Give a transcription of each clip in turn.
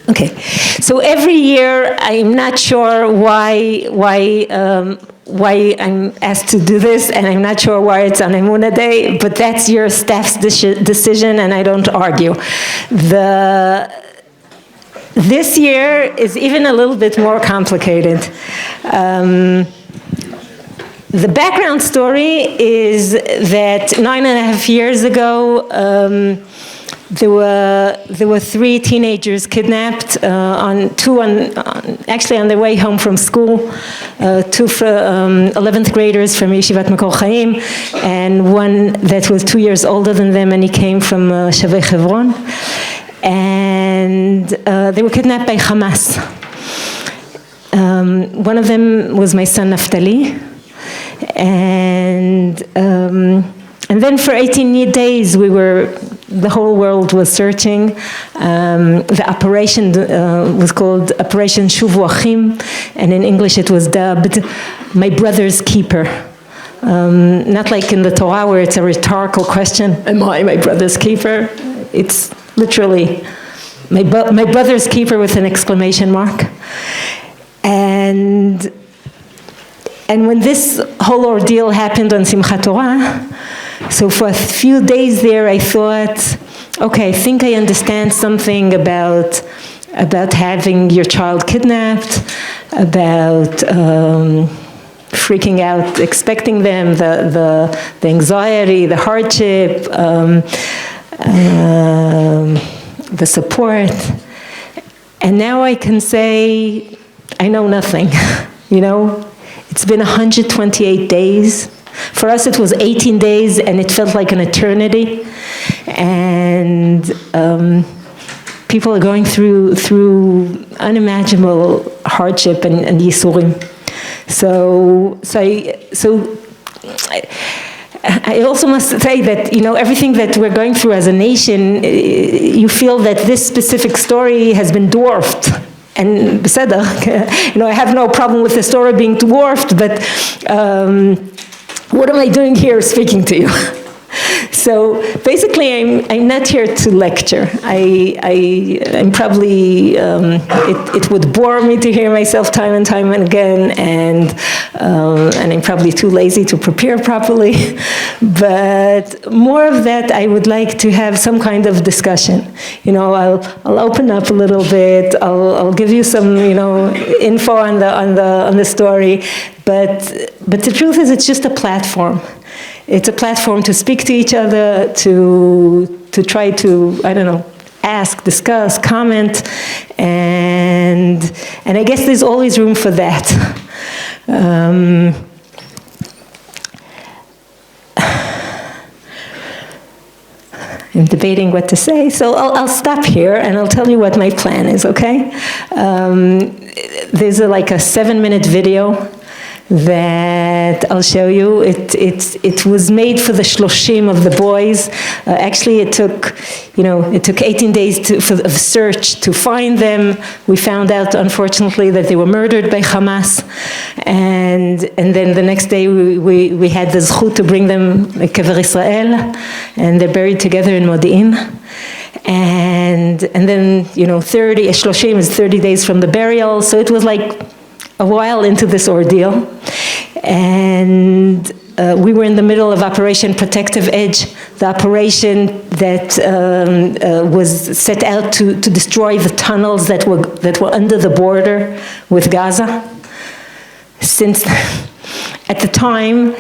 Okay, so every year I'm not sure why I'm asked to do this, and I'm not sure why it's on Emunah Day, but that's your staff's decision, and I don't argue. This year is even a little bit more complicated. The background story is that 9.5 years ago, there were 3 teenagers kidnapped, actually on their way home from school, 2 11th graders from Yeshivat Makor Chaim, and one that was 2 years older than them, and he came from Shavei Hebron, and they were kidnapped by Hamas. One of them was my son Naftali, and then for 18 days the whole world was searching. The operation was called Operation Shuvu Achim, and in English it was dubbed My Brother's Keeper. Not like in the Torah where it's a rhetorical question, am I my brother's keeper? It's literally my brother's keeper with an exclamation mark. And when this whole ordeal happened on Simchat Torah, so for a few days there I thought, okay, I think I understand something about having your child kidnapped, about freaking out, expecting them, the anxiety, the hardship, the support. And now I can say, I know nothing, you know? It's been 128 days. For us it was 18 days and it felt like an eternity. And people are going through unimaginable hardship and yisurim. So I also must say that, you know, everything that we're going through as a nation, you feel that this specific story has been dwarfed. And beseder, you know, I have no problem with the story being dwarfed, but what am I doing here speaking to you? So basically, I'm not here to lecture. I'm probably, it would bore me to hear myself time and time again, and I'm probably too lazy to prepare properly. But more of that, I would like to have some kind of discussion. You know, I'll open up a little bit. I'll give you some, you know, info on the story. But the truth is, it's just a platform. It's a platform to speak to each other, to try to, I don't know, ask, discuss, comment, and I guess there's always room for that. I'm debating what to say, so I'll stop here and I'll tell you what my plan is, okay? There's like a 7-minute video that I'll show you. It was made for the shloshim of the boys. Actually, it took 18 days of search to find them. We found out, unfortunately, that they were murdered by Hamas, and then the next day we had the zchut to bring them to Kever Israel, and they're buried together in Modi'in. And then 30 shloshim is 30 days from the burial, so it was like a while into this ordeal, and we were in the middle of Operation Protective Edge, the operation that was set out to destroy the tunnels that were under the border with Gaza. Since at the time,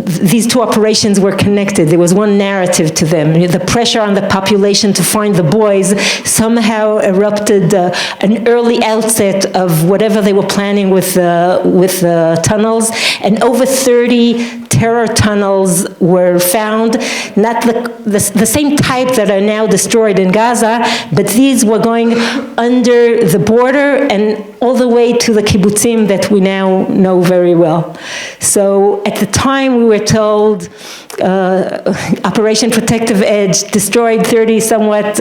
these two operations were connected. There was one narrative to them. The pressure on the population to find the boys somehow erupted an early outset of whatever they were planning with the tunnels, and over 30 terror tunnels were found, not the same type that are now destroyed in Gaza, but these were going under the border and all the way to the kibbutzim that we now know very well. So at the time we were told Operation Protective Edge destroyed 30 somewhat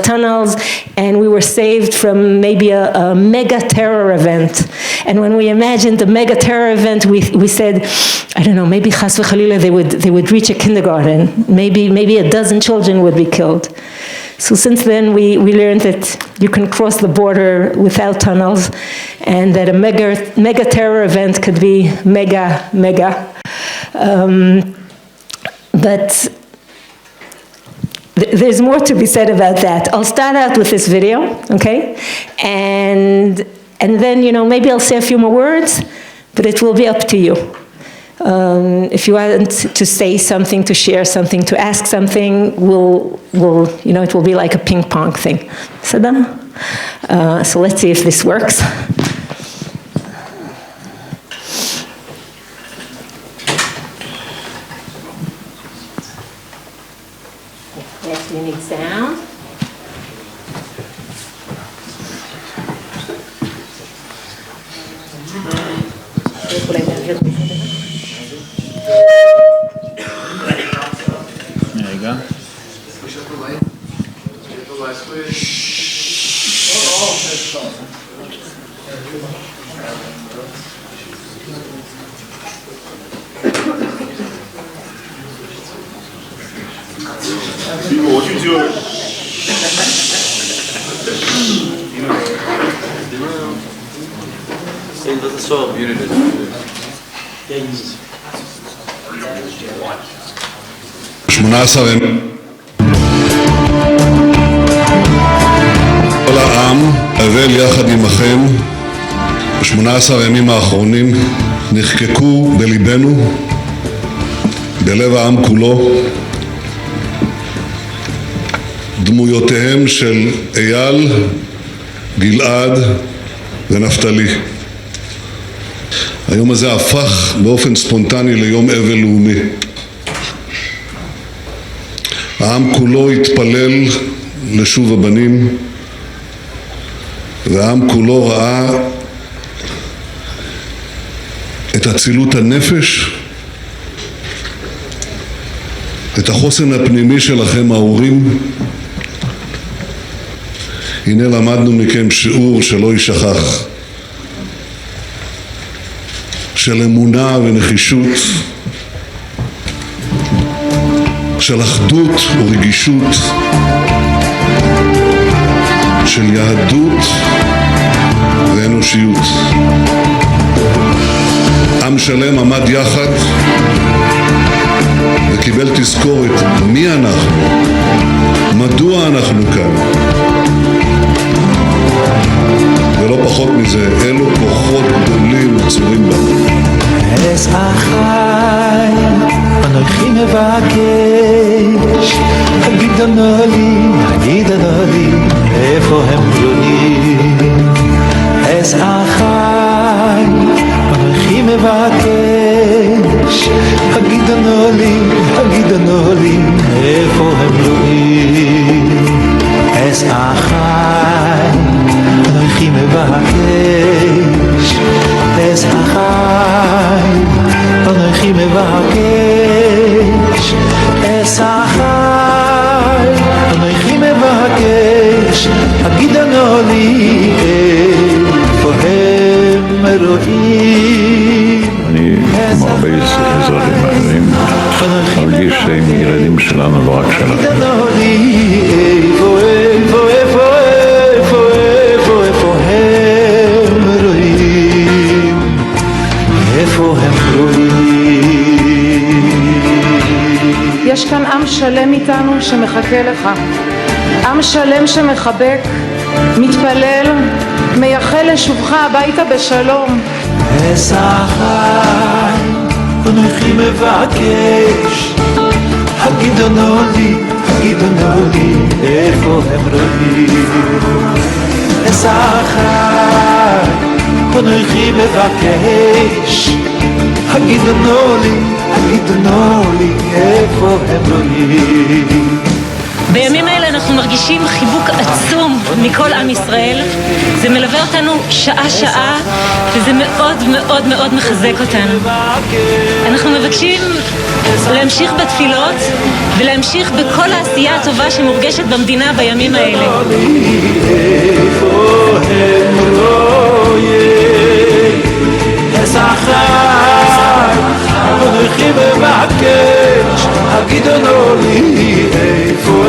tunnels, and we were saved from maybe a mega terror event. And when we imagined the mega terror event, we said, I don't know, maybe chas v'chalila they would reach a kindergarten, maybe a dozen children would be killed. So since then, we learned that you can cross the border without tunnels, and that a mega terror event could be mega. But there's more to be said about that. I'll start out with this video, okay? And then, maybe I'll say a few more words, but it will be up to you. If you want to say something, to share something, to ask something, it will be like a ping pong thing. So let's see if this works. Yes, we need sound. There you go.我去救。Das ist so beautiful. Yeah, 18 ימים. כל העם אבל יחד עמכם. ב-18 הימים האחרונים נחקקו בליבנו, בלב העם כולו, דמויותיהם של אייל, גלעד ונפתלי. היום הזה הפך באופן ספונטני ליום אבל לאומי. העם כולו התפלל לשוב הבנים, והעם כולו ראה את אצילות הנפש, את החוסן הפנימי שלכם ההורים. הנה למדנו מכם שיעור שלא יישכח, של אמונה ונחישות, של אחדות ורגישות, של יהדות ואנושיות. עם שלם עמד יחד וקיבל תזכורת מי אנחנו, מדוע אנחנו כאן. ולא פחות מזה, אלו כוחות גדולים וצורים בנו. אס אחי, אנוכי מבקש, הגידנו לי, איפה הם גלונים. אס אחי, אנוכי מבקש, הגידנו לי, איפה הם גלונים. אס אחי, אנוכי מבקש, אס אחי, אנוכי מבקש, אס אחי, אנוכי מבקש, הגידנו לי, איפה הם רואים. אני, כמו הרבה אזרחים אחרים, מרגיש שהם ילדים שלנו, לא רק שלכם. הגידנו לי, איפה הם רואים, איפה הם רואים. יש כאן עם שלם איתנו שמחכה לך, עם שלם שמחבק, מתפלל, מייחל לשובך הביתה בשלום. אס אחי, אנוכי מבקש, הגידנו לי, איפה הם רואים. אס אחי, אנוכי מבקש, הגידנו לי, איפה הם רואים. בימים האלה אנחנו מרגישים חיבוק עצום מכל עם ישראל. זה מלווה אותנו שעה, וזה מאוד מחזק אותנו. אנחנו מבקשים להמשיך בתפילות ולהמשיך בכל העשייה הטובה שמורגשת במדינה בימים האלה. איפה הם רואים, אס אחי, אנוכי מבקש, הגידנו לי, איפה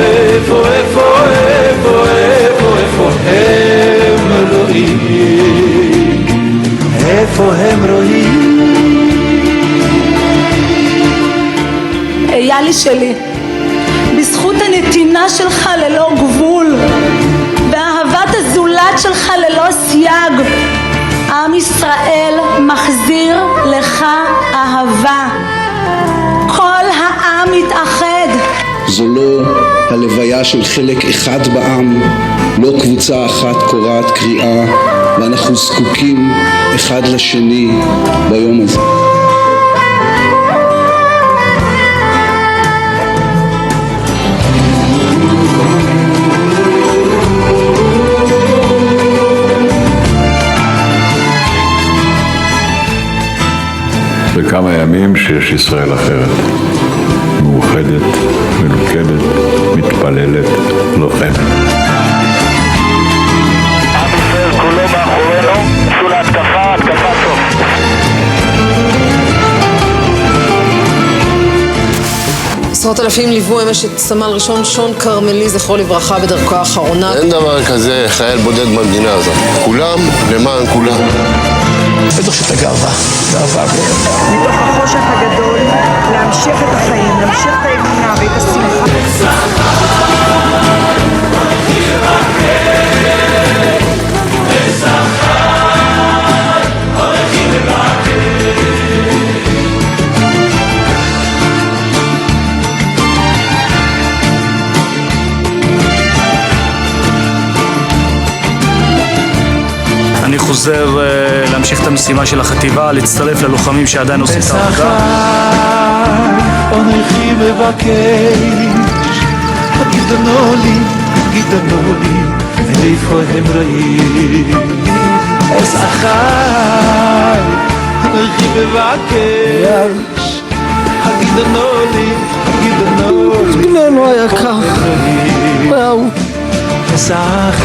שלי, בזכות הנתינה שלך ללא גבול ואהבת הזולת שלך ללא סייג, עם ישראל מחזיר לך אהבה. כל העם מתאחד. זו לא הלוויה של חלק אחד בעם, לא קבוצה אחת קוראת קריאה, ואנחנו זקוקים אחד לשני ביום הזה. זה כמה ימים שיש ישראל אחרת, מאוחדת, מלוכדת, מתפללת, לוחמת. עם ישראל כולו מאחורינו, צאו להתקפה, התקפה סוף. עשרות אלפים ליוו אמש את סמל ראשון שון כרמלי, זכרו לברכה, בדרכו האחרונה. אין דבר כזה חייל בודד במדינה הזאת. כולם למען כולם. בטח את הגאווה, גאווה. מתוך החושך הגדול, להמשיך את החיים, להמשיך את האמונה ואת השמחה. אני חוזר להמשיך את המשימה של החטיבה, להצטרף ללוחמים שעדיין עושים את העבודה. אנכי מבקש, גידנו לי, איפה הם רעים? אס אחי, אנכי מבקש, גידנו לי, בננו היקר, וואו, אס אחי.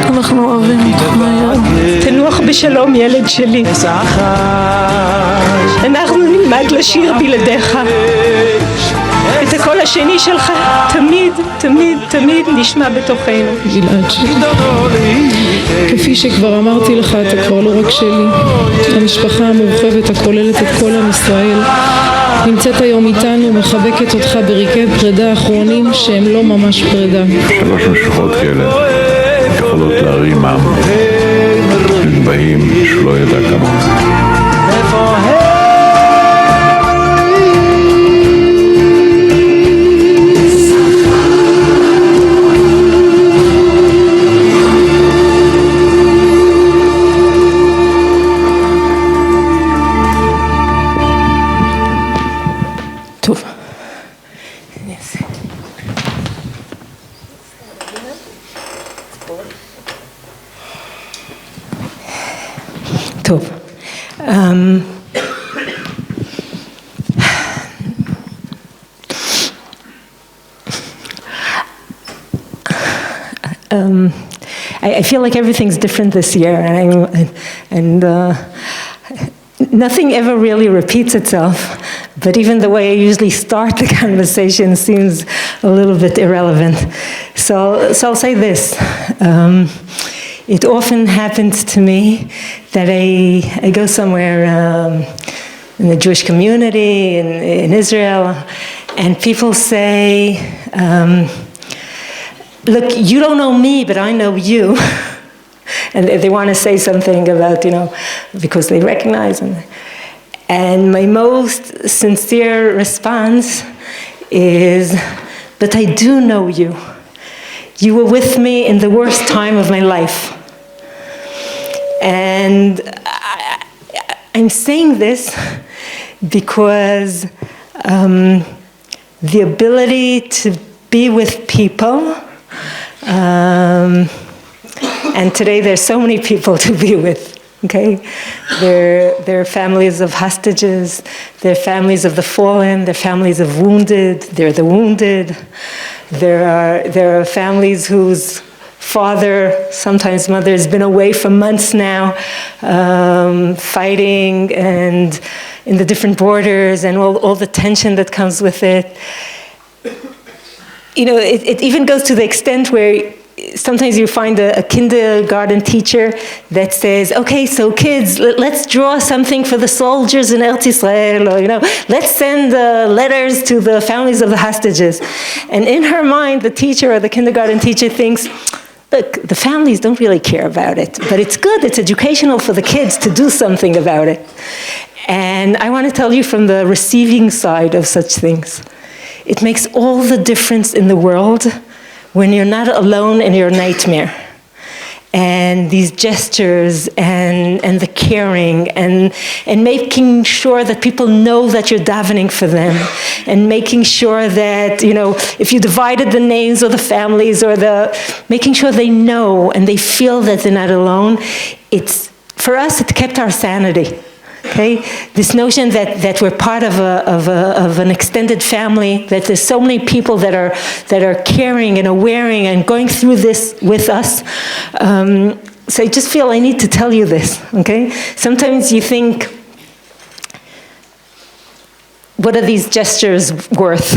אנחנו אוהבים אותך מהיום. תנוח בשלום ילד שלי. אנחנו נלמד לשיר בלעדיך. את הקול השני שלך תמיד, תמיד, תמיד נשמע בתוכנו. גלעד שלי, כפי שכבר אמרתי לך, אתה כבר לא רק שלי. המשפחה המורחבת הכוללת את כל עם ישראל נמצאת היום איתנו, מחבקת אותך ברגעי פרידה אחרונים שהם לא ממש פרידה. 3 משפחות כאלה יכולות להרים עם נתבעים שלא ידע כמה. טוב. טוב, I feel like everything's different this year, and nothing ever really repeats itself, but even the way I usually start the conversation seems a little bit irrelevant. So I'll say this. It often happens to me that I go somewhere in the Jewish community in Israel, and people say, look, you don't know me, but I know you. And they want to say something about, because they recognize them. And my most sincere response is, but I do know you. You were with me in the worst time of my life. And I'm saying this because the ability to be with people, and today there's so many people to be with, okay? They're families of hostages, they're families of the fallen, they're families of wounded, they're the wounded. There are families whose father, sometimes mother, has been away for months now, fighting and in the different borders and all the tension that comes with it. It even goes to the extent where sometimes you find a kindergarten teacher that says, okay, so kids, let's draw something for the soldiers in Eretz Israel, or, let's send letters to the families of the hostages. And in her mind, the teacher or the kindergarten teacher thinks, look, the families don't really care about it, but it's good, it's educational for the kids to do something about it. And I want to tell you from the receiving side of such things, it makes all the difference in the world when you're not alone in your nightmare. And these gestures and the caring and making sure that people know that you're davening for them, and making sure that, if you divided the names of the families making sure they know and they feel that they're not alone, for us, it kept our sanity. Okay, this notion that we're part of an extended family, that there's so many people that are caring and aware and going through this with us. So I just feel I need to tell you this. Okay, sometimes you think, what are these gestures worth?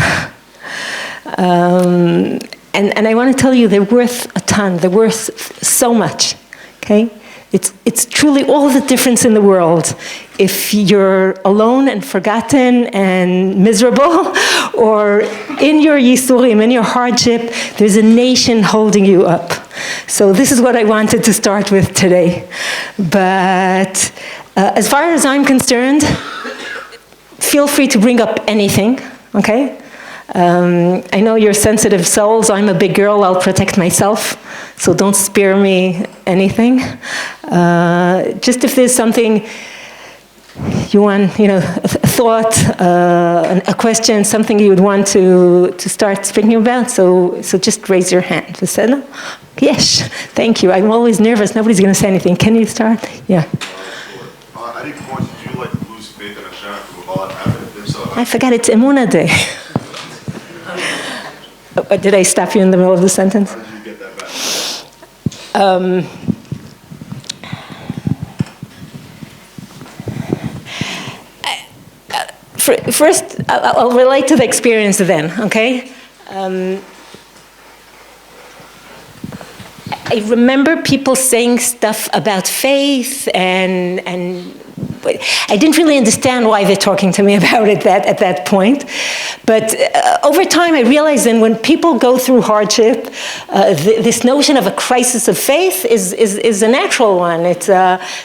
And I want to tell you, they're worth a ton. They're worth so much. Okay. It's truly all the difference in the world. If you're alone and forgotten and miserable, or in your yisurim, in your hardship, there's a nation holding you up. So this is what I wanted to start with today. But as far as I'm concerned, feel free to bring up anything, okay? I know you're sensitive souls. I'm a big girl. I'll protect myself. So don't spare me anything. Just if there's something you want, a thought, a question, something you would want to start speaking about, so just raise your hand. Yes, thank you. I'm always nervous. Nobody's going to say anything. Can you start? Yeah. At any point, did you lose faith in Hashem through all that happened? If so, I forgot it's Emunah Day. Did I stop you in the middle of the sentence? How did you get that back? First, I'll relate to the experience then, okay? I remember people saying stuff about faith, and I didn't really understand why they're talking to me about it at that point. But over time, I realized that when people go through hardship, this notion of a crisis of faith is a natural one. It's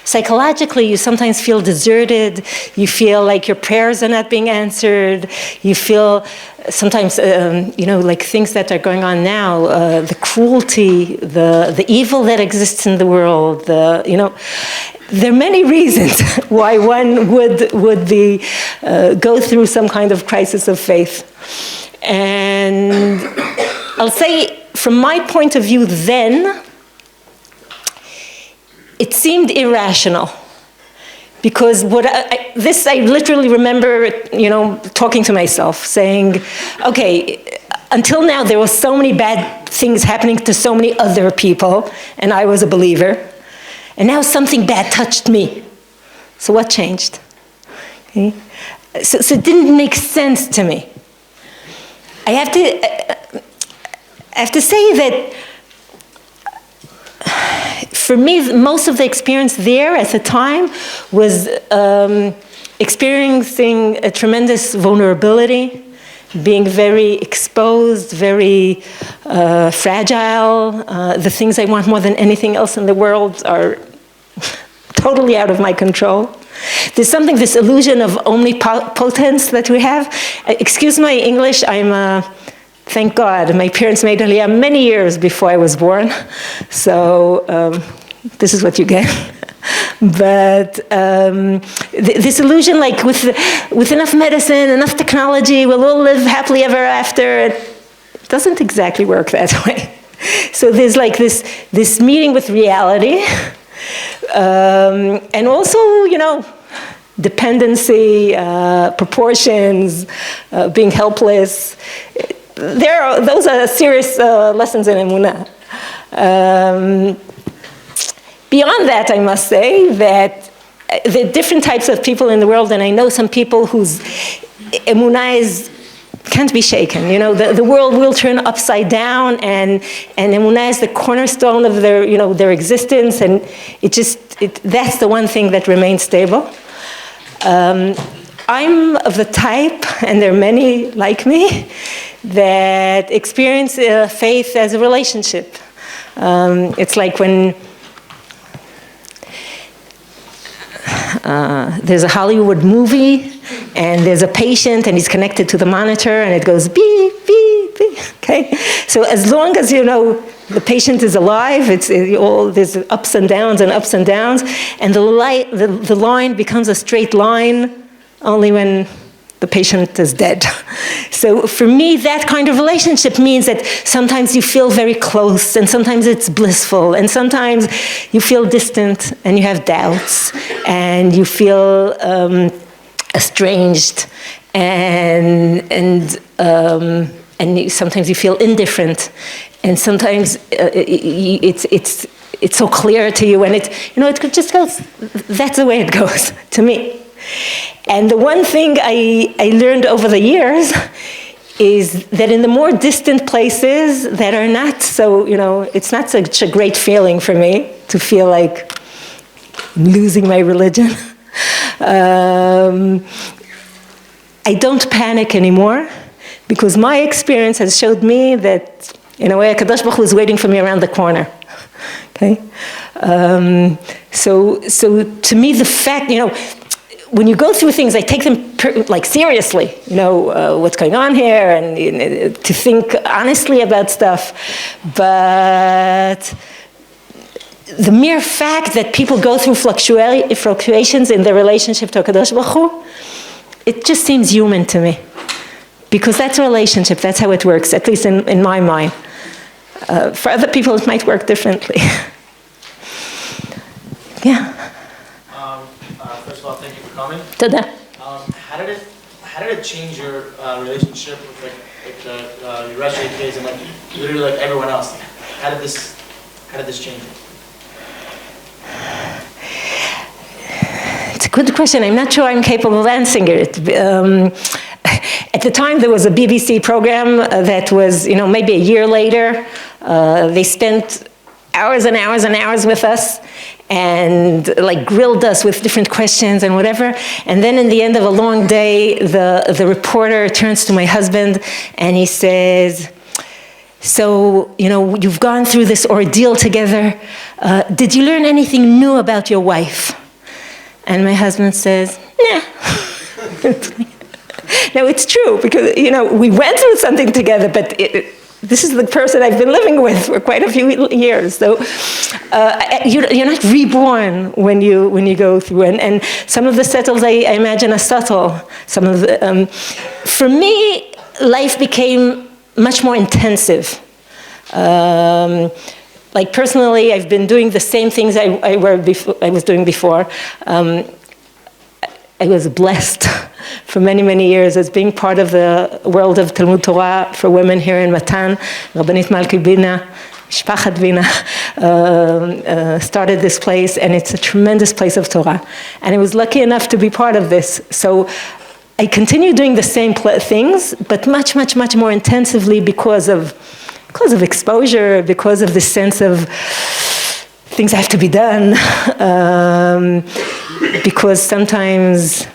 psychologically, you sometimes feel deserted. You feel like your prayers are not being answered. You feel sometimes, like things that are going on now, the cruelty, the evil that exists in the world, there are many reasons why one would be go through some kind of crisis of faith. And I'll say, from my point of view then, it seemed irrational. Because I literally remember, talking to myself, saying, okay, until now there were so many bad things happening to so many other people, and I was a believer. And now something bad touched me. So what changed? Okay? So it didn't make sense to me. I have to say that for me, most of the experience there at the time was experiencing a tremendous vulnerability, being very exposed, very fragile. The things I want more than anything else in the world are totally out of my control. There's this illusion of omnipotence that we have. Excuse my English, thank God, my parents made Aliyah many years before I was born. So this is what you get. But this illusion, like with enough medicine, enough technology, we'll all live happily ever after, it doesn't exactly work that way. So there's like this meeting with reality, and also, dependency, proportions, being helpless. Those are serious lessons in Emunah. Beyond that, I must say that there are different types of people in the world, and I know some people whose Emunah is can't be shaken. You know, the world will turn upside down, and Emunah is the cornerstone of their, you know, their existence, and that's the one thing that remains stable. I'm of the type, and there are many like me, that experience faith as a relationship. It's like when there's a Hollywood movie, and there's a patient, and he's connected to the monitor, and it goes beep, beep, beep, okay? So as long as, you know, the patient is alive, there's ups and downs, and the line becomes a straight line only when the patient is dead. So for me, that kind of relationship means that sometimes you feel very close, and sometimes it's blissful, and sometimes you feel distant, and you have doubts, and you feel estranged, and sometimes you feel indifferent, and sometimes it's so clear to you, and it just goes. That's the way it goes to me. And the one thing I learned over the years is that in the more distant places that are not so, you know, it's not such a great feeling for me to feel like I'm losing my religion. I don't panic anymore, because my experience has showed me that, in a way, HaKadosh Baruch Hu is waiting for me around the corner. Okay? So to me, the fact, you know, when you go through things, I take them seriously, you know, what's going on here, and to think honestly about stuff. But the mere fact that people go through fluctuations in their relationship to HaKadosh Baruch Hu, it just seems human to me. Because that's a relationship, that's how it works, at least in my mind. For other people, it might work differently. Yeah. First of all, thank you for coming. Tada. How did it change your relationship with your rest of your kids and literally like everyone else? How did this change it? It's a good question. I'm not sure I'm capable of answering it. At the time, there was a BBC program that was, you know, maybe a year later. They spent hours and hours and hours with us, and grilled us with different questions and whatever. And then in the end of a long day, the reporter turns to my husband and he says, "So, you know, you've gone through this ordeal together. Did you learn anything new about your wife?" And my husband says, "Nah." No, it's true, because, you know, we went through something together, but this is the person I've been living with for quite a few years. So you're not reborn when you go through. And some of the settles, I imagine, are subtle. Some of the, for me, life became much more intensive. Like personally, I've been doing the same things I was doing before. I was blessed for many, many years as being part of the world of Talmud Torah for women here in Matan. Rabbanit Malki Bina, Mishpachat Bina, started this place, and it's a tremendous place of Torah. And I was lucky enough to be part of this. So I continue doing the same things, but much, much, much more intensively because of exposure, because of the sense of things have to be done, because sometimes,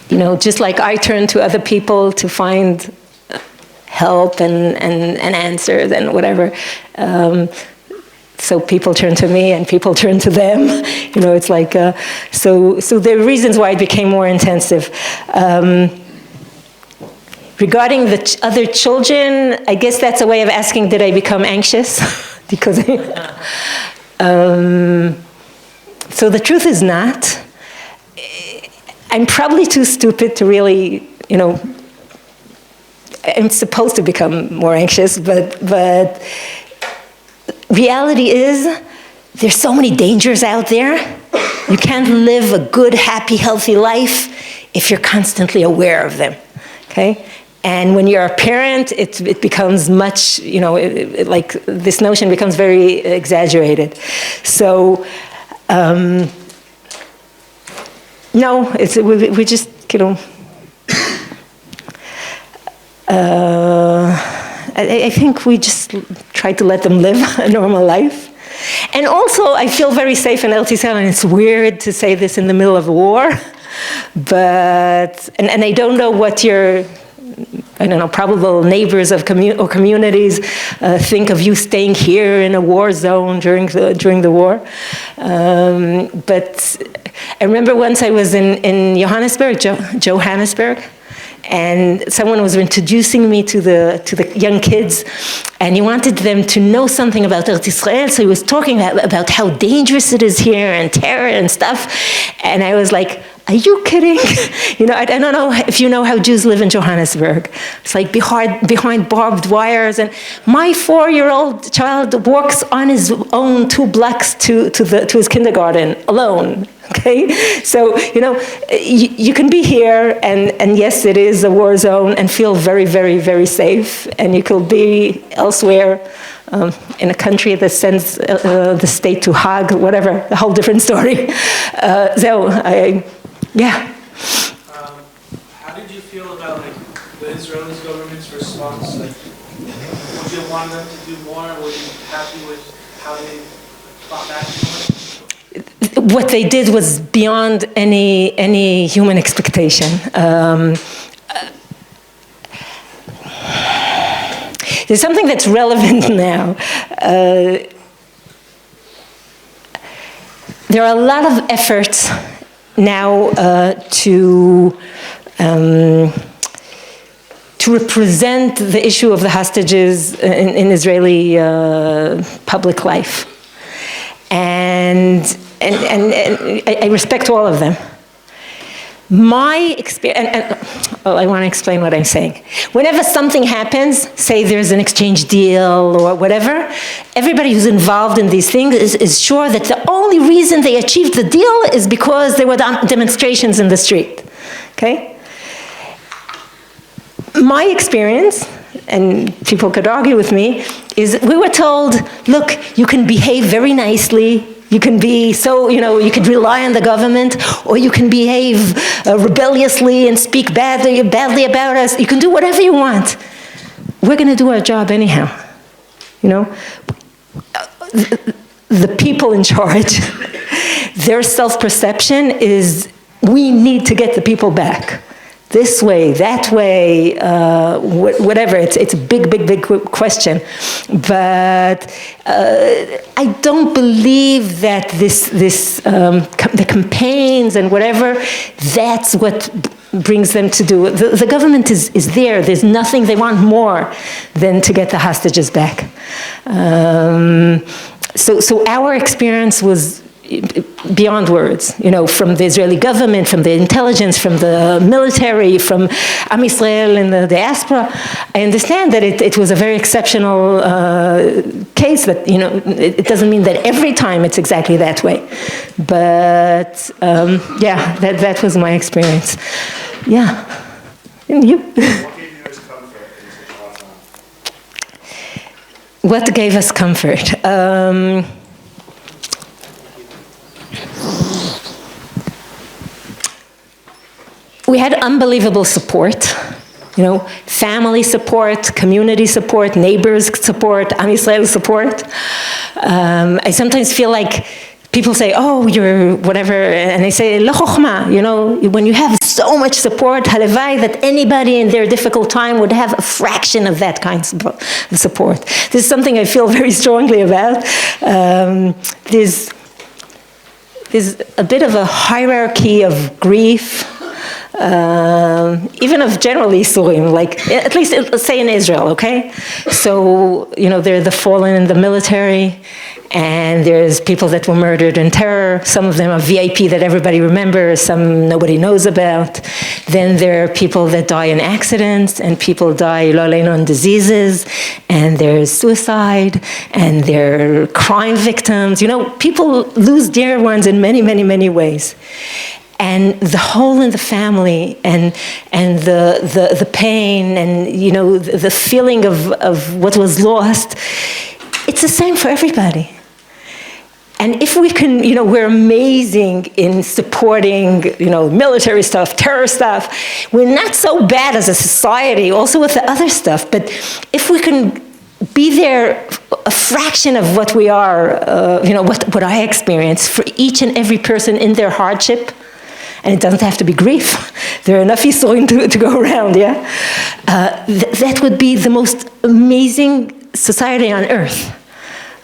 you know, just like I turn to other people to find help and answers and whatever, so people turn to me and people turn to them. You know, it's like, so there are reasons why it became more intensive. Regarding the other children, I guess that's a way of asking, did I become anxious? Because so the truth is not. I'm probably too stupid to really, you know, I'm supposed to become more anxious, but reality is there's so many dangers out there. You can't live a good, happy, healthy life if you're constantly aware of them, okay? And when you're a parent, it becomes much, you know, like this notion becomes very exaggerated. So, no, we just, you know, I think we just try to let them live a normal life. And also, I feel very safe in Eretz Yisrael, and it's weird to say this in the middle of a war, but, and I don't know what your, I don't know, probable neighbors of or communities think of you staying here in a war zone during the war. But I remember once I was in Johannesburg, and someone was introducing me to the young kids, and he wanted them to know something about Eretz Yisrael, so he was talking about how dangerous it is here, and terror and stuff, and I was like, are you kidding? You know, I don't know if you know how Jews live in Johannesburg. It's like behind barbed wires, and my 4-year-old child walks on his own 2 blocks to his kindergarten alone. Okay, so you know you can be here, and yes, it is a war zone, and feel very, very, very safe, and you could be elsewhere. In a country that sends the state to Hague, whatever, a whole different story. Yeah. How did you feel about like the Israeli government's response? Like, would you want them to do more? Were you happy with how they fought back? What they did was beyond any human expectation. There's something that's relevant now. There are a lot of efforts now to represent the issue of the hostages in Israeli public life. And I respect all of them. My experience, I want to explain what I'm saying. Whenever something happens, say there's an exchange deal or whatever, everybody who's involved in these things is sure that the only reason they achieved the deal is because there were demonstrations in the street, okay? My experience, and people could argue with me, is we were told, look, you can behave very nicely, you can be so, you know, you could rely on the government, or you can behave rebelliously and speak badly about us. You can do whatever you want. We're going to do our job anyhow. You know, the people in charge, their self-perception is, we need to get the people back. This way, that way, whatever. It's a big, big, big question. But I don't believe that the campaigns and whatever, that's what brings them to do. The government is there. There's nothing they want more than to get the hostages back. So our experience was beyond words, you know, from the Israeli government, from the intelligence, from the military, from Am Yisrael in the diaspora. I understand that it was a very exceptional case, that, you know, it doesn't mean that every time it's exactly that way. But, yeah, that was my experience. Yeah. And you? What gave us comfort? We had unbelievable support, you know, family support, community support, neighbors support, Am Yisrael support. I sometimes feel like people say, oh, you're whatever, and I say, lo chokhmah, you know, when you have so much support, halevai, that anybody in their difficult time would have a fraction of that kind of support. This is something I feel very strongly about. There's a bit of a hierarchy of grief, even of general isurim, like, at least, let's say in Israel, okay? So, you know, there are the fallen in the military, and there's people that were murdered in terror. Some of them are VIP that everybody remembers, some nobody knows about. Then there are people that die in accidents, and people die, lo aleinu, in diseases, and there's suicide, and there are crime victims. You know, people lose dear ones in many, many, many ways. And the hole in the family, and the pain, and, you know, the feeling of what was lost, it's the same for everybody. And if we can, we're amazing in supporting, military stuff, terror stuff. We're not so bad as a society, also with the other stuff. But if we can be there a fraction of what we are, what I experience for each and every person in their hardship, and it doesn't have to be grief. There are enough yisurim to go around, yeah? That would be the most amazing society on earth.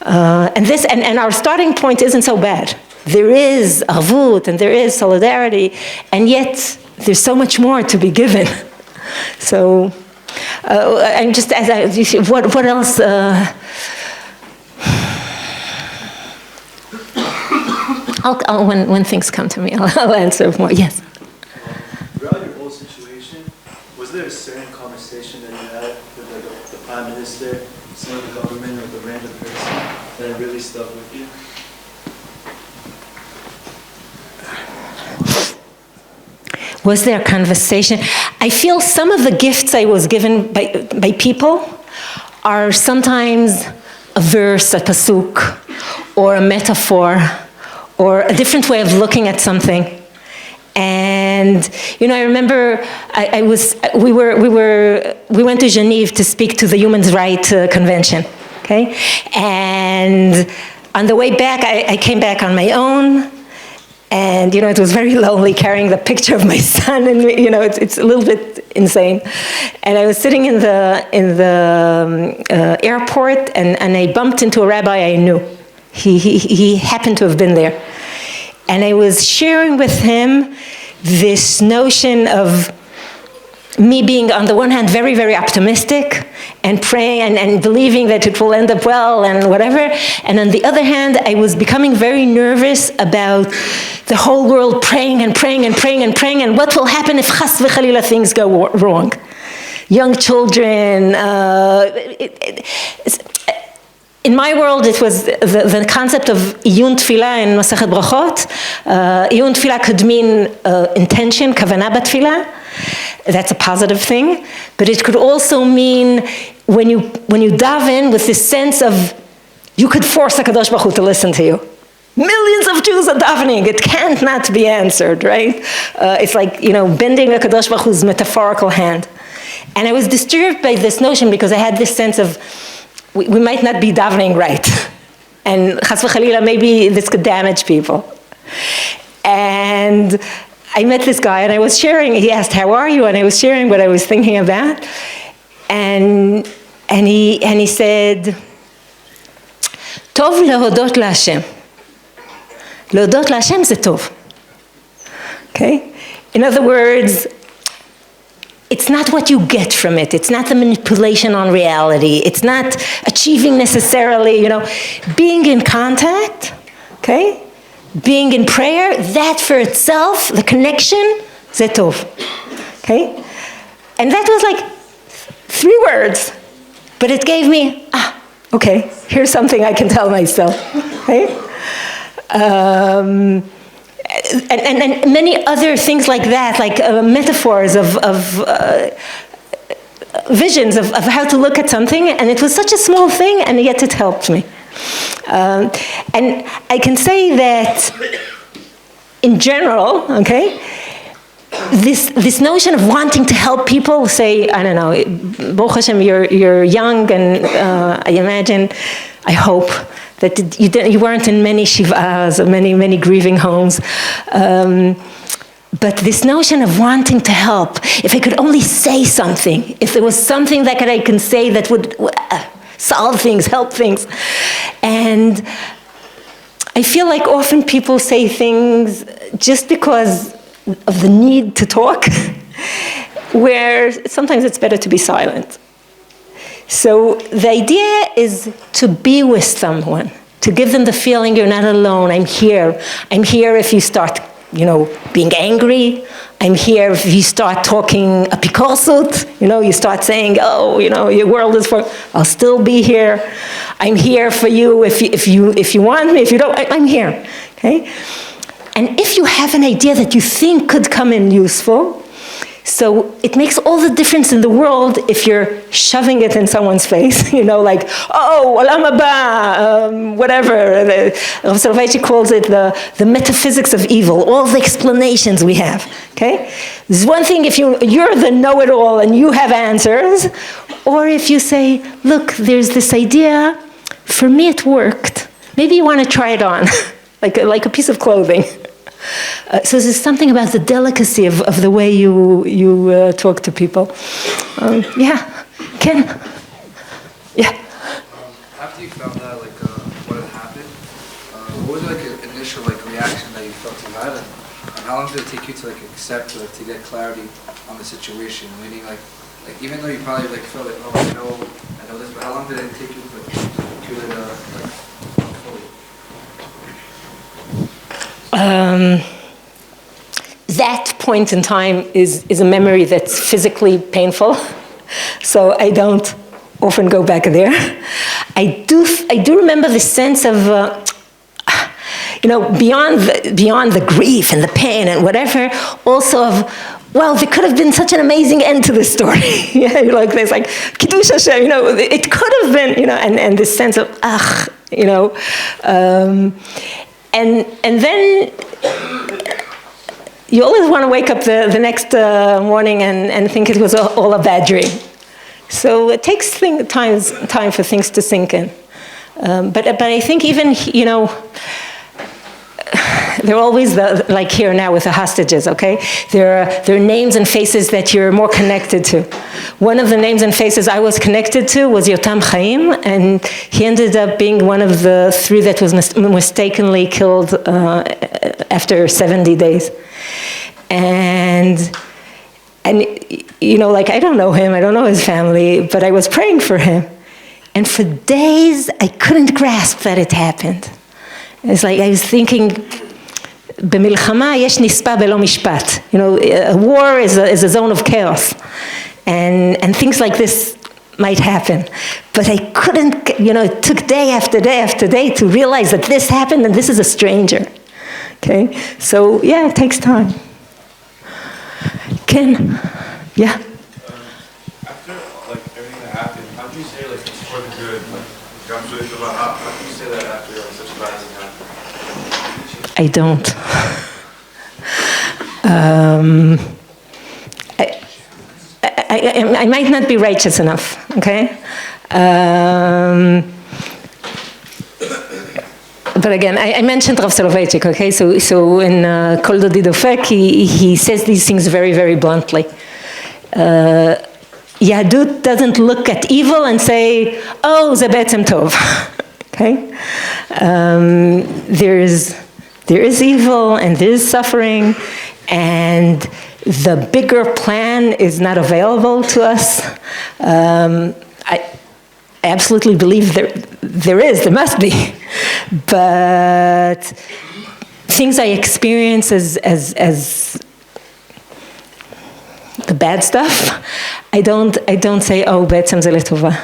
And our starting point isn't so bad. There is avut and there is solidarity, and yet there's so much more to be given. So, and just what else? When things come to me, I'll answer more. Yes. Throughout your whole situation, was there a certain conversation that you had with the Prime Minister, some of the government, or the random person that really stuck with you? Was there a conversation? I feel some of the gifts I was given by people are sometimes a verse, a pasuk, or a metaphor, or a different way of looking at something. And I remember we went to Geneva to speak to the Human Rights Convention, okay? And on the way back, I came back on my own, and it was very lonely carrying the picture of my son, and it's a little bit insane. And I was sitting in the airport, and I bumped into a rabbi I knew. He happened to have been there. And I was sharing with him this notion of me being, on the one hand, very, very optimistic and praying and believing that it will end up well and whatever. And on the other hand, I was becoming very nervous about the whole world praying and praying and praying and praying, and what will happen if chas v'chalila things go wrong. Young children, in my world, it was the concept of iyun tefillah in Masechet Brachot. Iyun tefillah could mean intention, kavanah b'tefillah. That's a positive thing. But it could also mean when you daven with this sense of you could force HaKadosh Baruch Hu to listen to you. Millions of Jews are davening. It can't not be answered, right? It's like, bending HaKadosh Baruch Hu's metaphorical hand. And I was disturbed by this notion because I had this sense of we might not be davening right. And chas v'chalila, maybe this could damage people. And I met this guy and I was sharing, he asked, how are you? And I was sharing what I was thinking about. And he said, Tov lehodot laHashem. Lehodot laHashem ze tov. Okay? In other words, it's not what you get from it. It's not the manipulation on reality. It's not achieving necessarily, being in contact, okay? Being in prayer, that for itself, the connection, ze tov, okay? And that was like 3 words, but it gave me, okay, here's something I can tell myself, okay? And many other things like that, like metaphors of visions of how to look at something, and it was such a small thing, and yet it helped me. And I can say that, in general, okay, this notion of wanting to help people, say, I don't know, Baruch Hashem, you're young, and I imagine, I hope, that you weren't in many shivas, or many grieving homes. But this notion of wanting to help, if I could only say something, if there was something that I can say that would solve things, help things. And I feel like often people say things just because of the need to talk, where sometimes it's better to be silent. So the idea is to be with someone, to give them the feeling you're not alone. I'm here. I'm here if you start, being angry. I'm here if you start talking apikorsut. You start saying, your world is for. I'll still be here. I'm here for you if you want me. If you don't, I'm here. Okay. And if you have an idea that you think could come in useful. So it makes all the difference in the world if you're shoving it in someone's face, like, oh, olam haba, whatever. Rav Soloveitchik calls it the metaphysics of evil, all the explanations we have, okay? There's one thing if you're the know-it-all and you have answers, or if you say, look, there's this idea, for me it worked. Maybe you want to try it on, like a piece of clothing. So there's something about the delicacy of the way you talk to people. Yeah, Ken? Yeah. After you found out what had happened, what was an initial reaction that you felt you had, and how long did it take you to accept to get clarity on the situation? Meaning even though you probably felt oh I know this, but how long did it take you to fully? That point in time is a memory that's physically painful, so I don't often go back there. I do remember the sense of, beyond the grief and the pain and whatever, also of, well, there could have been such an amazing end to this story. Yeah, there's Kiddush Hashem, it could have been, and this sense of, and then you always want to wake up the next morning and think it was all a bad dream. So it takes time for things to sink in. But I think even, they're always like here now with the hostages, okay? There are names and faces that you're more connected to. One of the names and faces I was connected to was Yotam Chaim, and he ended up being one of the 3 that was mistakenly killed after 70 days. And I don't know him, I don't know his family, but I was praying for him. And for days, I couldn't grasp that it happened. It's like I was thinking, במלחמה יש נספה בלא משפט. A war is a zone of chaos. And things like this might happen. But I couldn't, it took day after day after day to realize that this happened and this is a stranger. Okay? So, yeah, it takes time. Ken? Yeah? After, everything that happened, how do you say, it's for the good? How do you say that after such a bad thing happened? I don't. I might not be righteous enough, okay? But again, I mentioned Rav Soloveitchik, okay? So in Kol Dodi Dofek, he says these things very, very bluntly. Yahadut doesn't look at evil and say, oh, ze be'etzem tov, okay? There is evil and there is suffering, and the bigger plan is not available to us. I absolutely believe there must be. But things I experience as the bad stuff, I don't say, oh, be'etzem ze letova.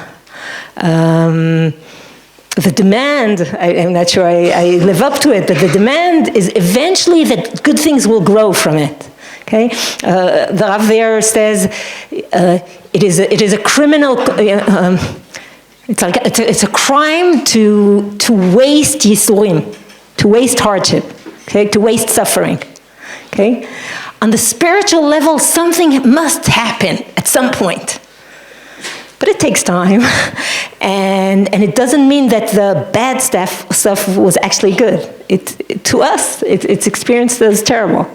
The demand, I'm not sure I live up to it, but the demand is eventually that good things will grow from it. Okay, the Rav there says it is a criminal. It's a crime to waste yisurim, to waste hardship, okay, to waste suffering. Okay, on the spiritual level, something must happen at some point. But it takes time, and it doesn't mean that the bad stuff was actually good. To us, it's experienced as terrible.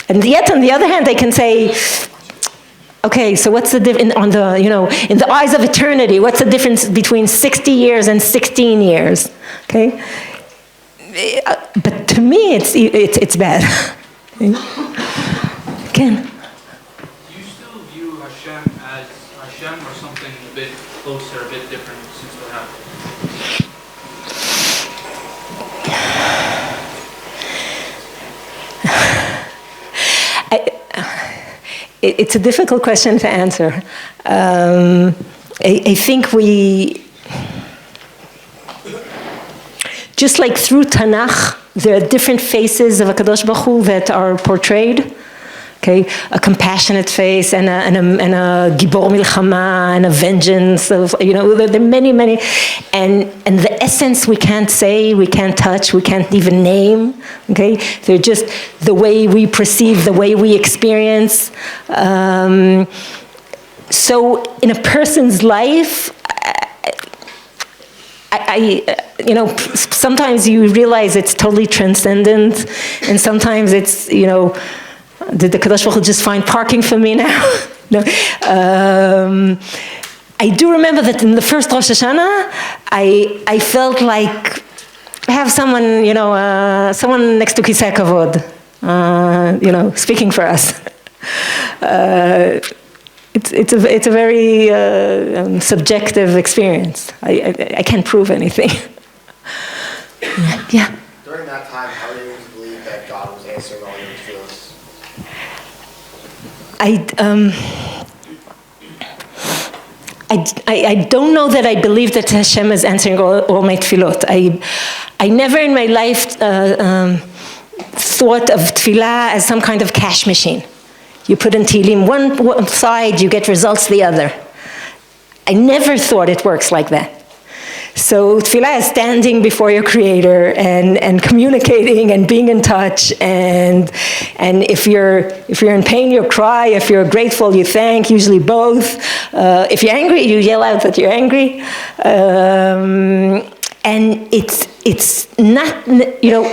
And yet, on the other hand, they can say, okay, so what's the difference in the eyes of eternity? What's the difference between 60 years and 16 years? Okay, but to me, it's bad. Ken. Or something a bit closer, a bit different since what happened? It's a difficult question to answer. I think we, just like through Tanakh, there are different faces of HaKadosh Baruch Hu that are portrayed. okay? A compassionate face and a gibor milchama and a vengeance of, you know, there are many, and the essence we can't say, we can't touch, we can't even name, okay? They're just the way we perceive, the way we experience. So in a person's life, you know, sometimes you realize it's totally transcendent, and sometimes it's, you know, did the Kadosh Baruch Hu just find parking for me now? No. I do remember that in the first Rosh Hashanah, I felt like I have someone, you know, someone next to Kisei Kavod, you know, speaking for us. It's a very subjective experience. I can't prove anything. Yeah. During that time, how were you able to believe that God was answering all your tefillos? I don't know that I believe that Hashem is answering all my tefillot. I never in my life thought of tefillah as some kind of cash machine. You put in Tehillim one side, you get results the other. I never thought it works like that. So tefillah is standing before your Creator and communicating and being in touch, and if you're in pain, you cry. If you're grateful, you thank. Usually both. If you're angry, you yell out that you're angry. And it's not, you know.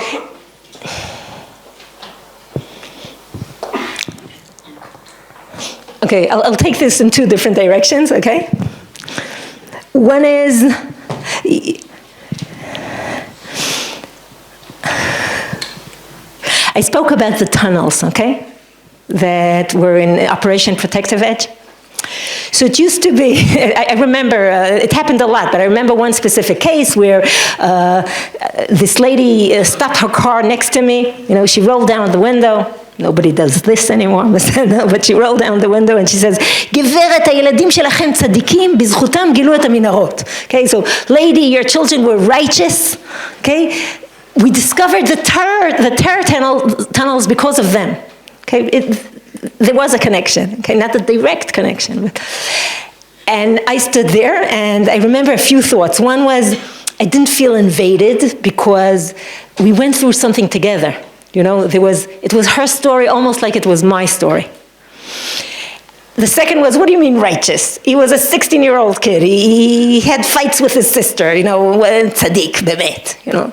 Okay, I'll take this in two different directions, okay? One is, I spoke about the tunnels, okay? That were in Operation Protective Edge. So it used to be, I remember, it happened a lot, but I remember one specific case where this lady stopped her car next to me, you know, she rolled down the window. Nobody does this anymore, but she rolled down the window and she says, "Geveret, הילדים שלכם צדיקים, בזכותם גילו את המנהרות." Okay, so lady, your children were righteous. Okay, we discovered the terror tunnels because of them. Okay, there was a connection. Okay, not a direct connection, but. And I stood there and I remember a few thoughts. One was, I didn't feel invaded because we went through something together. You know, it was her story almost like it was my story. The second was, what do you mean righteous? He was a 16-year-old kid. He had fights with his sister, you know, tzaddik, bemet, you know.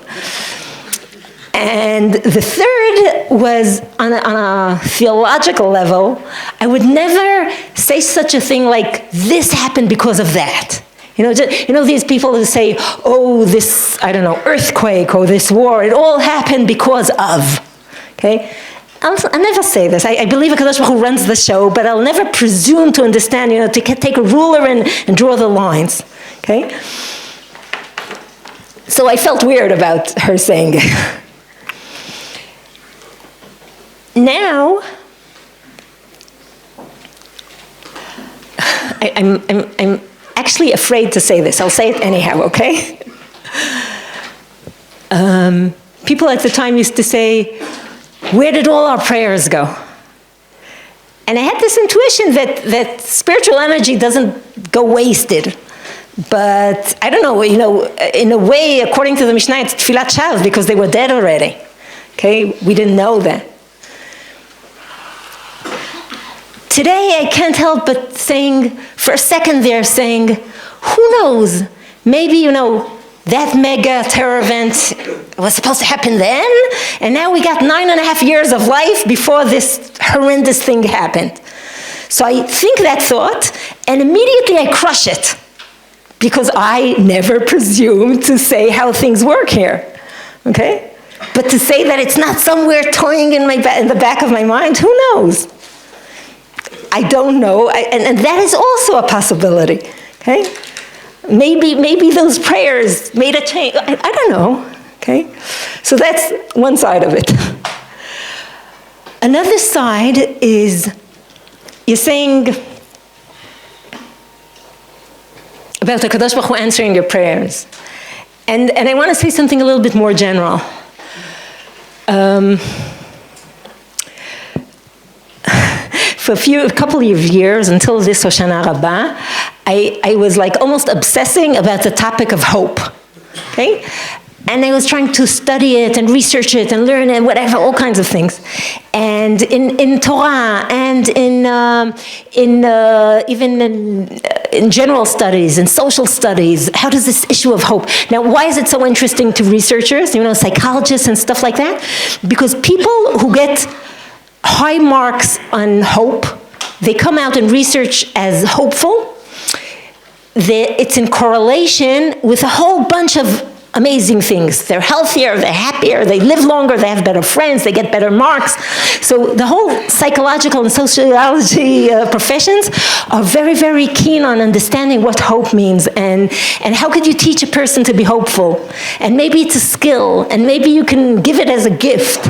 And the third was on a theological level, I would never say such a thing like, this happened because of that. You know, these people who say, oh, this, I don't know, earthquake or this war, it all happened because of. Okay? I'll never say this. I believe HaKadosh Baruch Hu runs the show, but I'll never presume to understand, you know, to take a ruler and draw the lines. Okay? So I felt weird about her saying it. Now, I'm actually afraid to say this. I'll say it anyhow, okay? People at the time used to say, where did all our prayers go? And I had this intuition that spiritual energy doesn't go wasted. But I don't know, you know, in a way, according to the Mishnah, it's tfilat shav because they were dead already. Okay, we didn't know that. Today, I can't help but saying, for a second there, saying, who knows? Maybe, you know, that mega terror event was supposed to happen then, and now we got 9.5 years of life before this horrendous thing happened. So I think that thought, and immediately I crush it, because I never presumed to say how things work here, okay? But to say that it's not somewhere toying in the back of my mind, who knows? I don't know, and that is also a possibility, okay? Maybe those prayers made a change. I don't know, okay? So that's one side of it. Another side is, you're saying about the Kadosh Baruch Hu answering your prayers. And I want to say something a little bit more general. for a couple of years, until this Hoshana Rabbah, I was like almost obsessing about the topic of hope, okay? And I was trying to study it and research it and learn and whatever, all kinds of things. And in Torah and even in general studies and social studies, how does this issue of hope? Now, why is it so interesting to researchers, psychologists and stuff like that? Because people who get high marks on hope, they come out in research as hopeful. It's in correlation with a whole bunch of amazing things. They're healthier, they're happier, they live longer, they have better friends, they get better marks. So the whole psychological and sociology professions are very, very keen on understanding what hope means and how could you teach a person to be hopeful. And maybe it's a skill, and maybe you can give it as a gift.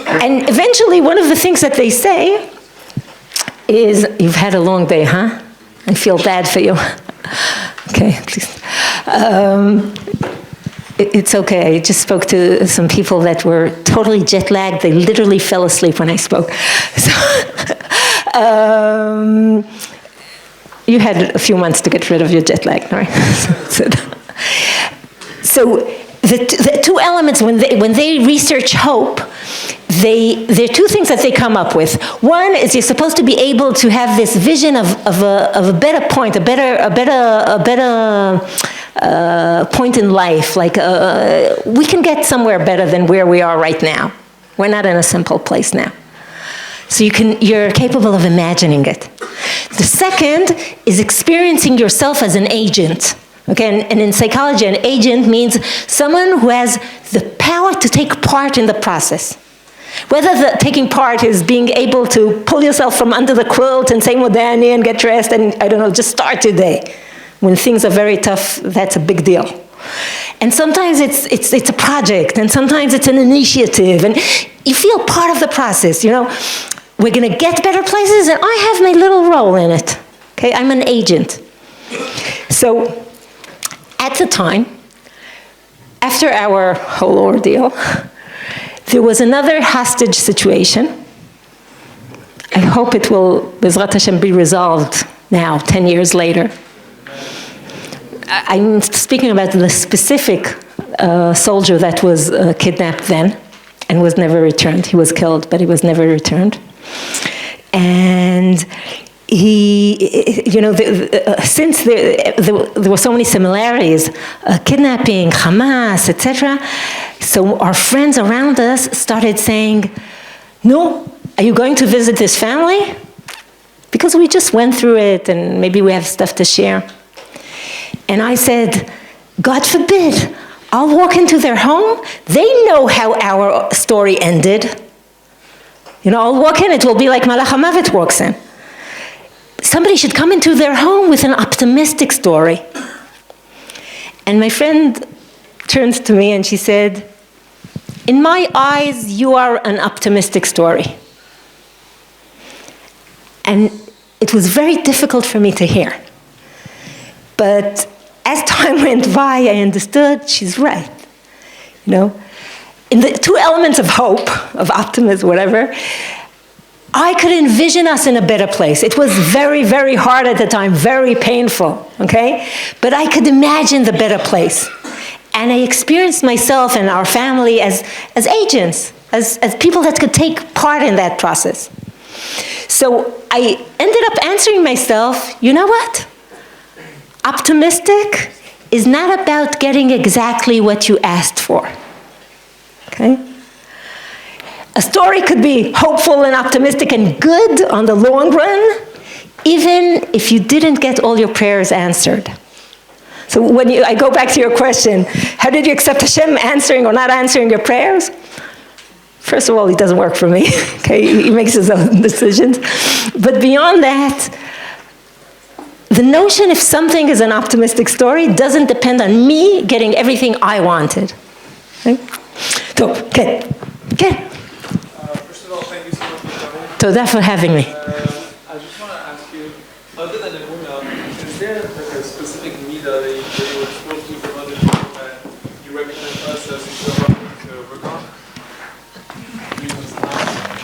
And eventually one of the things that they say is, you've had a long day, huh? I feel bad for you. Okay, please. It's okay. I just spoke to some people that were totally jet lagged. They literally fell asleep when I spoke. So, you had a few months to get rid of your jet lag, right? So the two elements, when they research hope, there are two things that they come up with. One is you're supposed to be able to have this vision of a better point, a better point in life. Like we can get somewhere better than where we are right now. We're not in a simple place now. So you're capable of imagining it. The second is experiencing yourself as an agent. Okay, and in psychology, an agent means someone who has the power to take part in the process. Whether the taking part is being able to pull yourself from under the quilt and say Modani and get dressed and, I don't know, just start today. When things are very tough, that's a big deal. And sometimes it's a project, and sometimes it's an initiative, and you feel part of the process, We're going to get better places, and I have my little role in it. Okay, I'm an agent. So, at the time, after our whole ordeal, there was another hostage situation. I hope it will, Bezrat Hashem, be resolved now, 10 years later. I'm speaking about the specific soldier that was kidnapped then and was never returned. He was killed, but he was never returned. And he, since there were so many similarities, kidnapping, Hamas, etc., so our friends around us started saying, no, are you going to visit this family? Because we just went through it and maybe we have stuff to share. And I said, God forbid, I'll walk into their home. They know how our story ended. I'll walk in, it will be like Malach HaMavet walks in. Somebody should come into their home with an optimistic story. And my friend turned to me and she said, in my eyes, you are an optimistic story. And it was very difficult for me to hear. But as time went by, I understood she's right. In the two elements of hope, of optimism, whatever, I could envision us in a better place. It was very, very hard at the time, very painful, okay? But I could imagine the better place. And I experienced myself and our family as agents, as people that could take part in that process. So I ended up answering myself, you know what? Optimistic is not about getting exactly what you asked for, okay? A story could be hopeful and optimistic and good on the long run, even if you didn't get all your prayers answered. So when I go back to your question, how did you accept Hashem answering or not answering your prayers? First of all, it doesn't work for me. Okay, he makes his own decisions. But beyond that, the notion if something is an optimistic story doesn't depend on me getting everything I wanted. Okay? So, okay. First of all, thank you so much for coming. Toda for having me. I just want to ask you, other than Emunah, is there like a specific midah that you were exposed to from other people that you recognize us as to work on?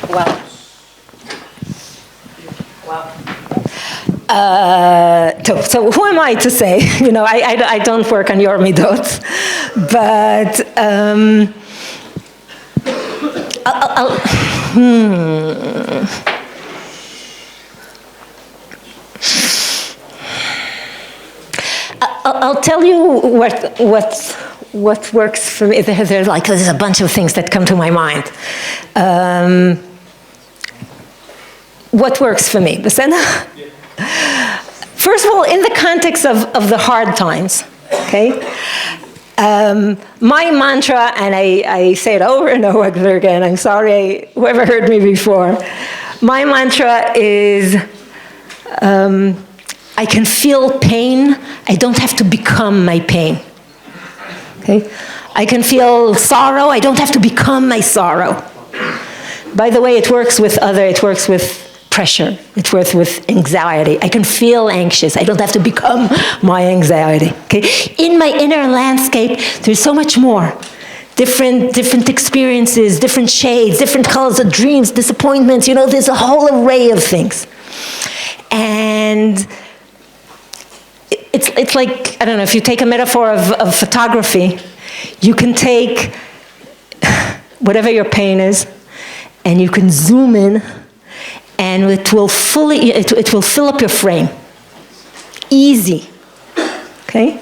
Well, So who am I to say? You know, I don't work on your midot, but I'll tell you what works for me. There's a bunch of things that come to my mind. What works for me? First of all, in the context of the hard times, okay? My mantra, and I say it over and over again, I'm sorry, whoever heard me before. My mantra is, I can feel pain, I don't have to become my pain, okay? I can feel sorrow, I don't have to become my sorrow. By the way, it works with pressure, it works with anxiety. I can feel anxious, I don't have to become my anxiety, okay? In my inner landscape, there's so much more. Different experiences, different shades, different colors of dreams, disappointments, you know, there's a whole array of things. And it's like, I don't know, if you take a metaphor of photography, you can take whatever your pain is, and you can zoom in, and it will fill up your frame. Easy, okay?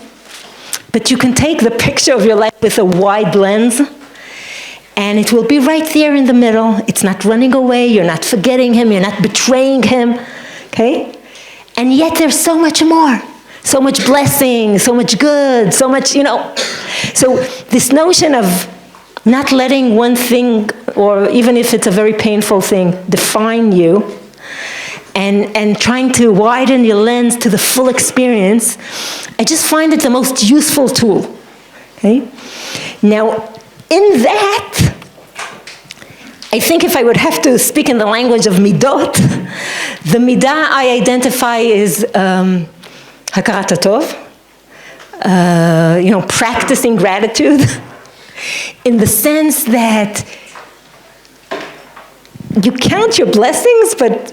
But you can take the picture of your life with a wide lens, and it will be right there in the middle. It's not running away, you're not forgetting him, you're not betraying him, okay? And yet there's so much more. So much blessing, so much good, so much, you know. So this notion of not letting one thing, or even if it's a very painful thing, define you, and trying to widen your lens to the full experience, I just find it the most useful tool, okay? Now, in that, I think if I would have to speak in the language of midot, the midah I identify is hakarat hatov, you know, practicing gratitude, in the sense that you count your blessings, but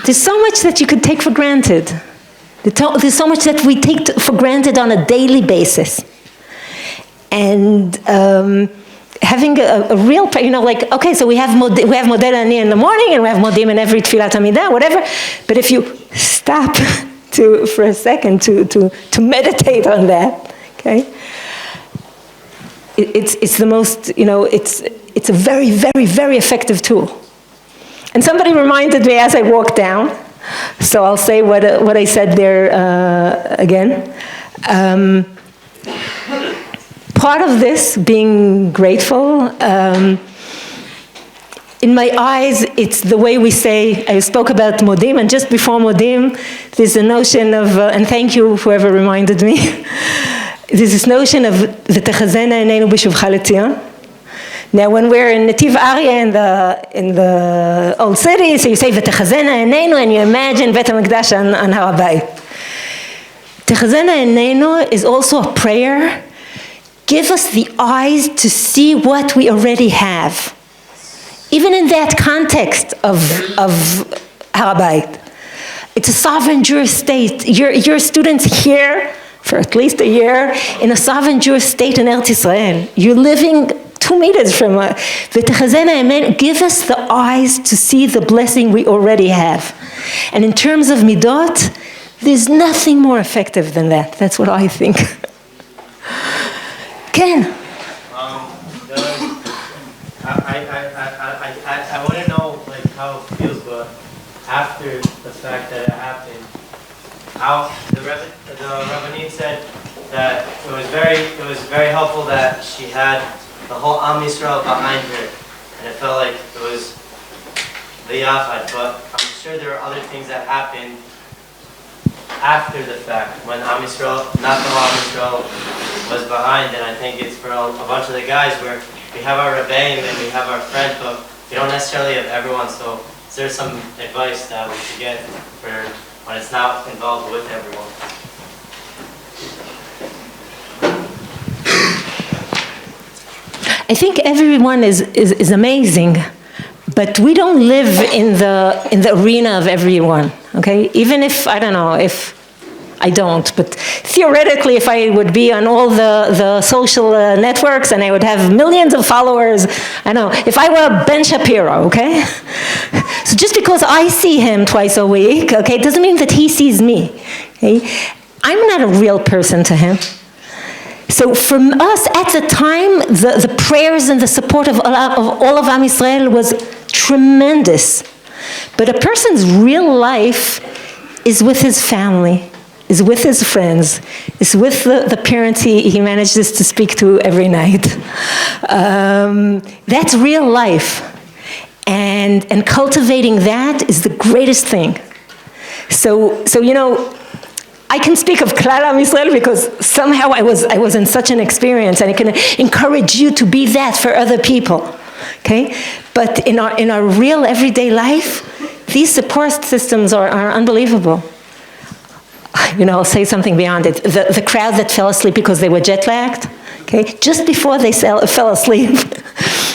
there's so much that you could take for granted. There's so much that we take for granted on a daily basis. And having a real, you know, like, okay, so we have Modeh Ani in the morning, and we have Modim in every Tfilat Amidah, whatever. But if you stop for a second to meditate on that, okay, it's the most, you know, it's a very, very, very effective tool. And somebody reminded me as I walked down, so I'll say what I said there again. Part of this, being grateful, in my eyes, it's the way we say, I spoke about Modim, and just before Modim, there's a notion of, and thank you, whoever reminded me, there's this notion of V'techazena einenu b'shuvcha leTzion. Now, when we're in Netiv Aryeh in the old city, so you say V'techazena einenu, and you imagine Bet HaMikdash on Har HaBayit. Techazena einenu is also a prayer. Give us the eyes to see what we already have. Even in that context of Har HaBayit. It's a sovereign Jewish state. Your students here for at least a year in a sovereign Jewish state in Eretz Israel. You're living 2 meters from give us the eyes to see the blessing we already have. And in terms of midot, there's nothing more effective than that. That's what I think. Ken? I want to know like how it feels, but after the fact that it happened, how the Rabbanit said that it was very helpful that she had the whole Am Yisrael behind her, and it felt like it was the Yachad. But I'm sure there are other things that happened after the fact, when Am Yisrael, not the whole Am Yisrael, was behind. And I think it's for a bunch of the guys where we have our Rebbeim and we have our friends, but we don't necessarily have everyone. So is there some advice that we should get for when it's not involved with everyone? I think everyone is amazing, But we don't live in the arena of everyone, okay? Even if, I don't know, if I don't, but theoretically, if I would be on all the social networks and I would have millions of followers, I know, if I were Ben Shapiro, okay? So just because I see him twice a week, okay, it doesn't mean that he sees me, okay? I'm not a real person to him. So from us at the time, the prayers and the support of all of Am Yisrael was tremendous. But a person's real life is with his family, is with his friends, is with the parents he manages to speak to every night. That's real life. And cultivating that is the greatest thing. So you know, I can speak of Klal Am Yisrael because somehow I was in such an experience, and I can encourage you to be that for other people, okay? But in our real everyday life, these support systems are unbelievable. You know, I'll say something beyond it. The crowd that fell asleep because they were jet lagged, okay? Just before they fell asleep,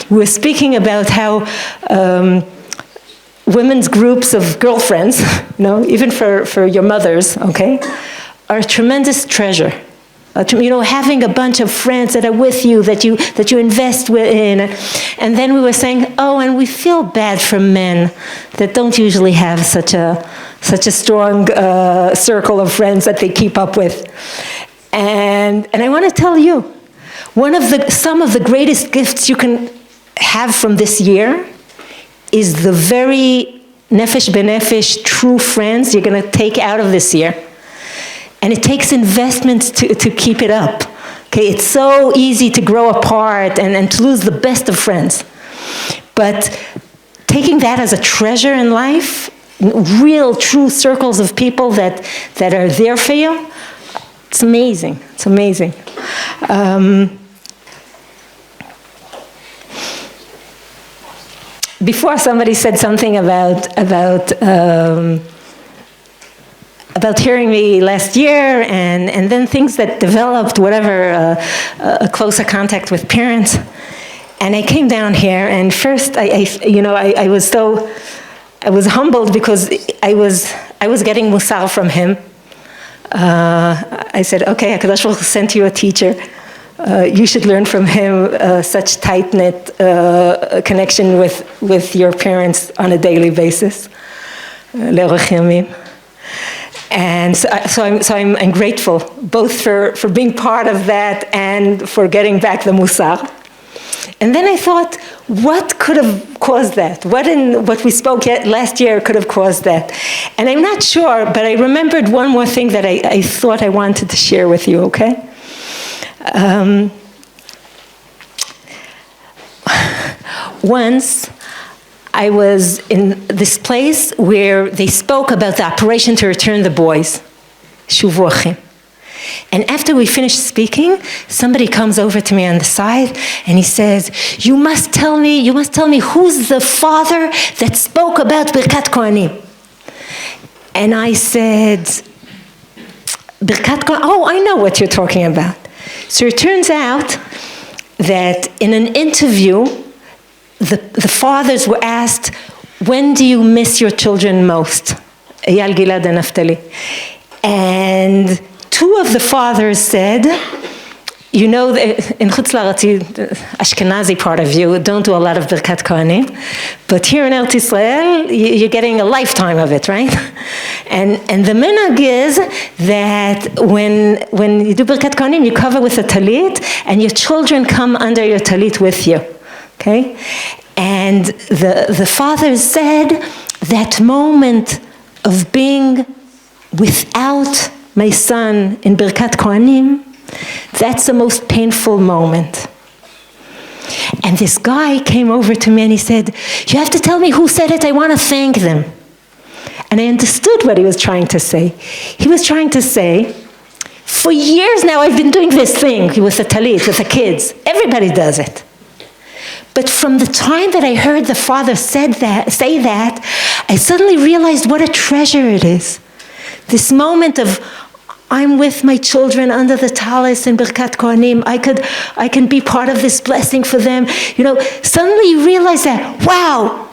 we were speaking about how women's groups of girlfriends, you know, even for your mothers, okay, are a tremendous treasure. You know, having a bunch of friends that are with you, that you invest in. And then we were saying, oh, and we feel bad for men that don't usually have such a strong circle of friends that they keep up with. And I want to tell you, some of the greatest gifts you can have from this year is the very nefesh benefesh, true friends you're going to take out of this year. And it takes investment to keep it up. Okay, it's so easy to grow apart and to lose the best of friends. But taking that as a treasure in life, real, true circles of people that are there for you, it's amazing. It's amazing. Before somebody said something about hearing me last year, and then things that developed, whatever, a closer contact with parents. And I came down here, and first, I was humbled because I was getting musar from him. I said, okay, HaKadosh Baruch Hu sent you a teacher. You should learn from him such tight-knit connection with your parents on a daily basis. Le'orech yamim. And so I'm grateful, both for being part of that and for getting back the musar. And then I thought, what could have caused that? What we spoke last year could have caused that? And I'm not sure, but I remembered one more thing that I thought I wanted to share with you, okay? Once, I was in this place where they spoke about the operation to return the boys, Shuvu Achim. And after we finished speaking, somebody comes over to me on the side and he says, you must tell me who's the father that spoke about Birkat Kohanim. And I said, Birkat Kohanim, oh, I know what you're talking about. So it turns out that in an interview, the fathers were asked, when do you miss your children most? Eyal, Gilad, and Naftali. And two of the fathers said, you know, in Chutz La'aretz, Ashkenazi part of you don't do a lot of Birkat Kohanim, but here in Eretz Yisrael, you're getting a lifetime of it, right? And the minhag is that when you do Birkat Kohanim, you cover with a talit, and your children come under your talit with you. Okay? And the father said, that moment of being without my son in Birkat Kohanim, that's the most painful moment. And this guy came over to me and he said, you have to tell me who said it, I want to thank them. And I understood what he was trying to say. He was trying to say, for years now I've been doing this thing with the talit, with the kids. Everybody does it. But from the time that I heard the father say that, I suddenly realized what a treasure it is. This moment of, I'm with my children under the talis in Birkat Kohanim. I can be part of this blessing for them. You know, suddenly you realize that, wow,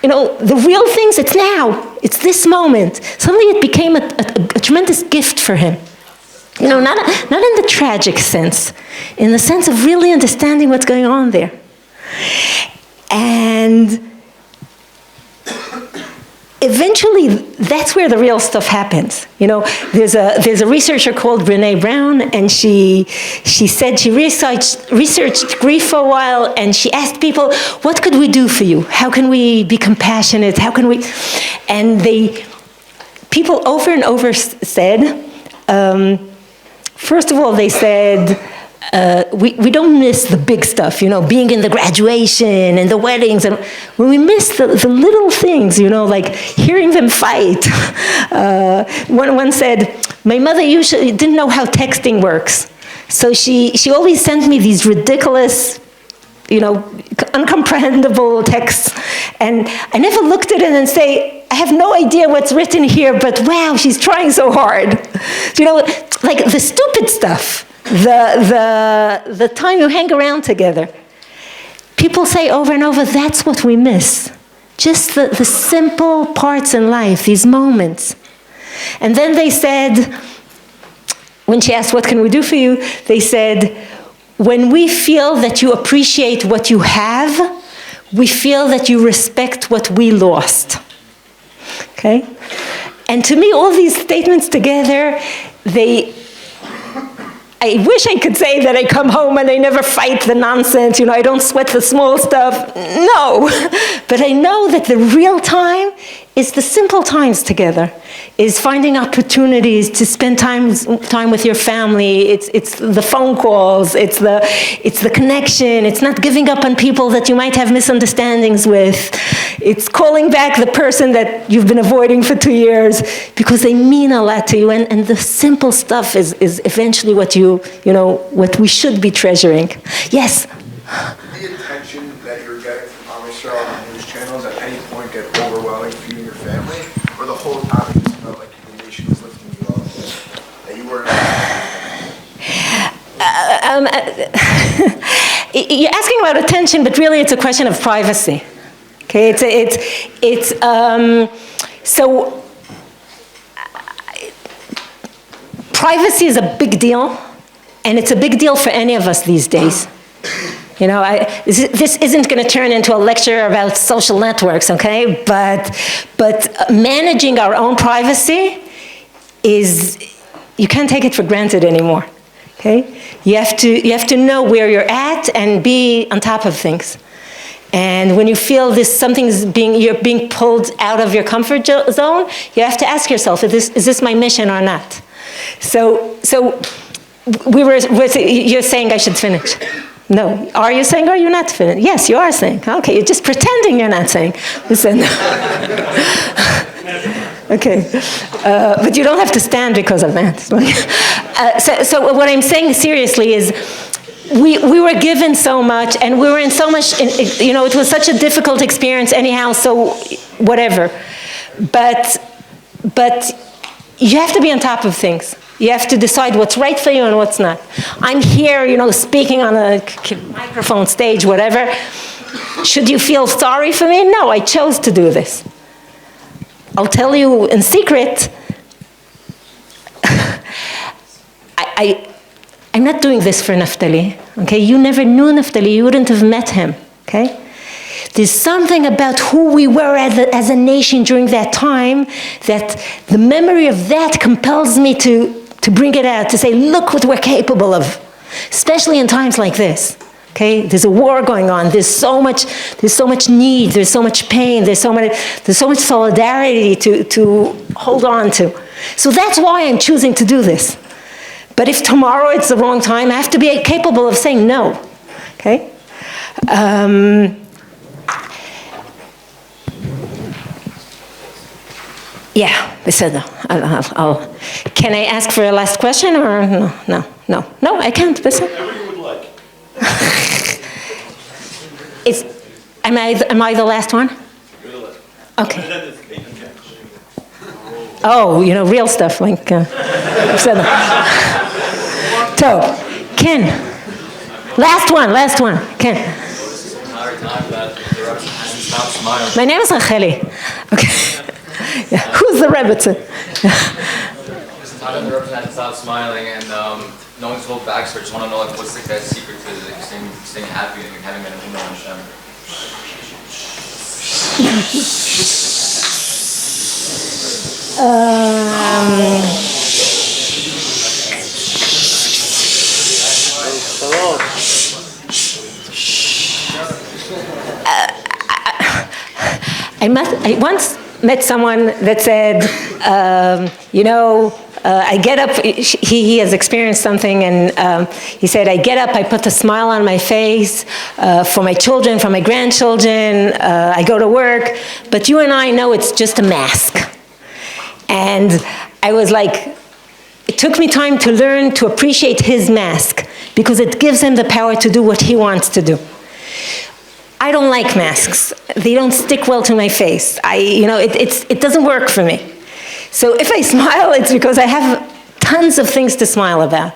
the real things, it's now. It's this moment. Suddenly it became a tremendous gift for him. Not in the tragic sense, in the sense of really understanding what's going on there. And eventually, that's where the real stuff happens. There's a researcher called Brene Brown, and she said she researched grief for a while, and she asked people, what could we do for you? How can we be compassionate? How can we? And people over and over said, first of all, they said, we don't miss the big stuff, being in the graduation and the weddings. And when we miss the little things, like hearing them fight. One said, my mother usually didn't know how texting works. So she always sent me these ridiculous, uncomprehendable texts. And I never looked at it and say, I have no idea what's written here, but wow, she's trying so hard. Like the stupid stuff. The time you hang around together. People say over and over, that's what we miss. Just the simple parts in life, these moments. And then they said, when she asked, what can we do for you? They said, when we feel that you appreciate what you have, we feel that you respect what we lost. Okay? And to me, all these statements together, I wish I could say that I come home and I never fight the nonsense, I don't sweat the small stuff. No, but I know that the real time is the simple times together, is finding opportunities to spend time with your family. It's the phone calls, it's the connection, it's not giving up on people that you might have misunderstandings with. It's calling back the person that you've been avoiding for 2 years because they mean a lot to you, and the simple stuff is eventually what what we should be treasuring. Yes? The attention that you're getting from Am Yisrael on news channels at any point get overwhelming for you and your family, or the whole time it just felt like the nation was lifting you up, that you weren't? You're asking about attention, but really it's a question of privacy. Okay, so privacy is a big deal, and it's a big deal for any of us these days. This isn't going to turn into a lecture about social networks, okay? But managing our own privacy you can't take it for granted anymore, okay? You have to know where you're at and be on top of things. And when you feel you're being pulled out of your comfort zone, you have to ask yourself, is this my mission or not? So you're saying I should finish. No. Are you saying, or are you not saying? Yes, you are saying. Okay, you're just pretending you're not saying. Listen. Okay. But you don't have to stand because of that. So what I'm saying seriously is, we were given so much, and we were in so much, it was such a difficult experience anyhow, so whatever. But you have to be on top of things. You have to decide what's right for you and what's not. I'm here, speaking on a microphone stage, whatever. Should you feel sorry for me? No, I chose to do this. I'll tell you in secret, I'm not doing this for Naftali, okay? You never knew Naftali, you wouldn't have met him, okay? There's something about who we were as a nation during that time that the memory of that compels me to bring it out, to say, look what we're capable of, especially in times like this, okay? There's a war going on, there's so much need, there's so much pain, there's so much solidarity to hold on to. So that's why I'm choosing to do this. But if tomorrow it's the wrong time, I have to be capable of saying no, okay? Yeah, בסדר. Can I ask for a last question or no, I can't, בסדר. Whatever you would like. Am I the last one? You're the last one. Okay. Oh, real stuff like בסדר. טוב, כן. Last one, כן. time that the Rebbe hasn't stopped smiling. My name is Racheli. Okay. Yeah. Who's the Rebbe? There's a time that the Rebbe hasn't stopped smiling, and no one's held back, so I just want to know like what's like that secret to like, staying happy and having an Emunah on Hashem. I once met someone that said, I get up, he has experienced something, and he said, I get up, I put a smile on my face for my children, for my grandchildren, I go to work, but you and I know it's just a mask. And I was like, it took me time to learn to appreciate his mask, because it gives him the power to do what he wants to do. I don't like masks. They don't stick well to my face. It doesn't work for me. So if I smile, it's because I have tons of things to smile about.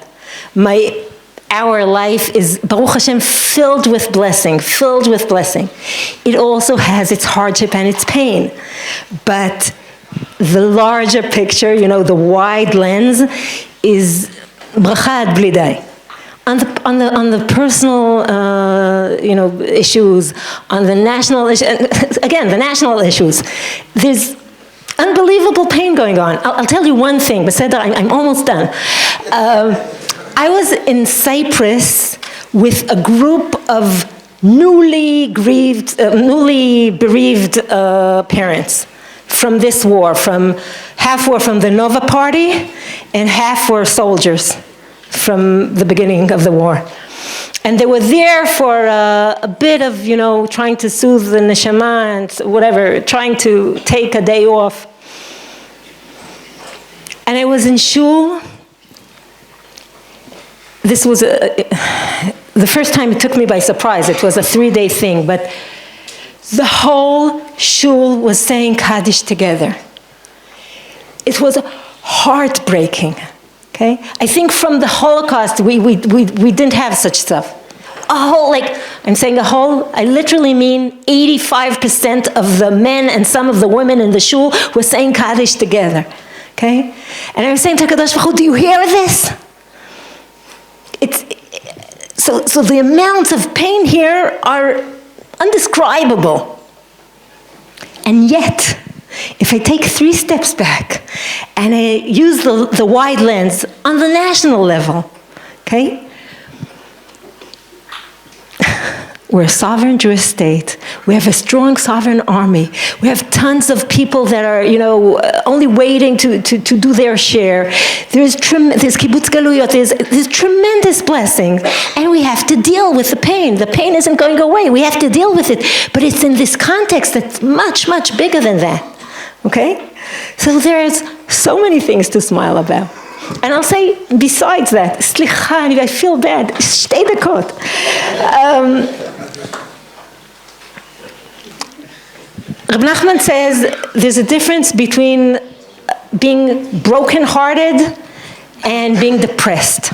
Our life is, Baruch Hashem, filled with blessing, filled with blessing. It also has its hardship and its pain. But the larger picture, the wide lens, is bracha ad bli dai. On the personal, issues, on the national issue, again, the national issues, there's unbelievable pain going on. I'll tell you one thing, Beseder, I'm almost done. I was in Cyprus with a group of newly bereaved parents from this war, half were from the Nova Party, and half were soldiers from the beginning of the war. And they were there for a bit of, trying to soothe the neshama and whatever, trying to take a day off. And I was in shul. This was the first time it took me by surprise. It was a 3-day thing, but the whole shul was saying Kaddish together. It was heartbreaking. Okay? I think from the Holocaust, we didn't have such stuff. I literally mean 85% of the men and some of the women in the shul were saying Kaddish together. Okay? And I was saying to HaKadosh Baruch Hu, do you hear this? So the amounts of pain here are undescribable. And yet, if I take 3 steps back and I use the wide lens on the national level, okay? We're a sovereign Jewish state. We have a strong sovereign army. We have tons of people that are, only waiting to do their share. There's kibbutz galuyot, there's tremendous blessings. And we have to deal with the pain. The pain isn't going away. We have to deal with it. But it's in this context that's much, much bigger than that. Okay? So there's so many things to smile about. And I'll say, besides that, slicha, I feel bad, 2 דקות. Reb Nachman says there's a difference between being broken-hearted and being depressed.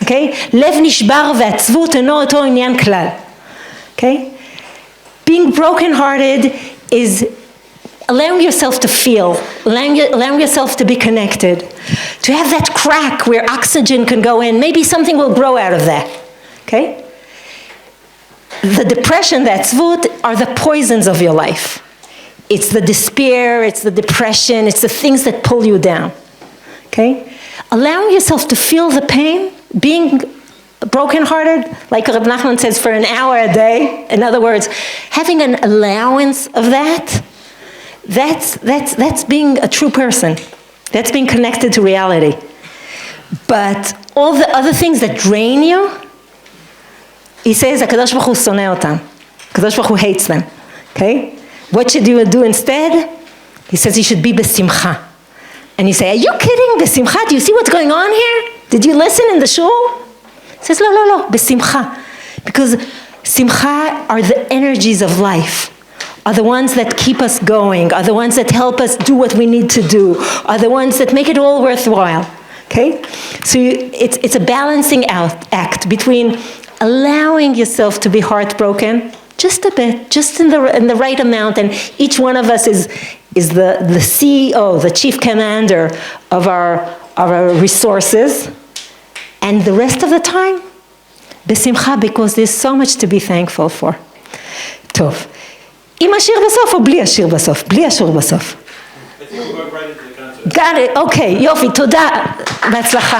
Okay? לב נשבר ועצבות אינו אותו עניין כלל. Okay? Being broken-hearted is allowing yourself to feel, allowing yourself to be connected, to have that crack where oxygen can go in. Maybe something will grow out of that. Okay? The depression, the tzvut, are the poisons of your life. It's the despair, it's the depression, it's the things that pull you down. Okay? Allowing yourself to feel the pain, being brokenhearted, like Reb Nachman says, for an hour a day. In other words, having an allowance of that, that's being a true person. That's being connected to reality. But all the other things that drain you, he says, HaKadosh Baruch Hu soneh otam. HaKadosh Baruch Hu hates them. Okay? What should you do instead? He says you should be besimcha. And you say, are you kidding? Besimcha? Do you see what's going on here? Did you listen in the shul? He says, no, besimcha. Because simcha are the energies of life, are the ones that keep us going, are the ones that help us do what we need to do, are the ones that make it all worthwhile. Okay? So it's a balancing out act between allowing yourself to be heartbroken, just a bit, just in the right amount, and each one of us is the CEO, the chief commander of our resources, and the rest of the time, בשמחה, because there's so much to be thankful for. טוב, עם השיר בסוף או בלי השיר בסוף? בלי השיר בסוף. I think we're going right into the concert. Got it, אוקיי, יופי, תודה, בהצלחה.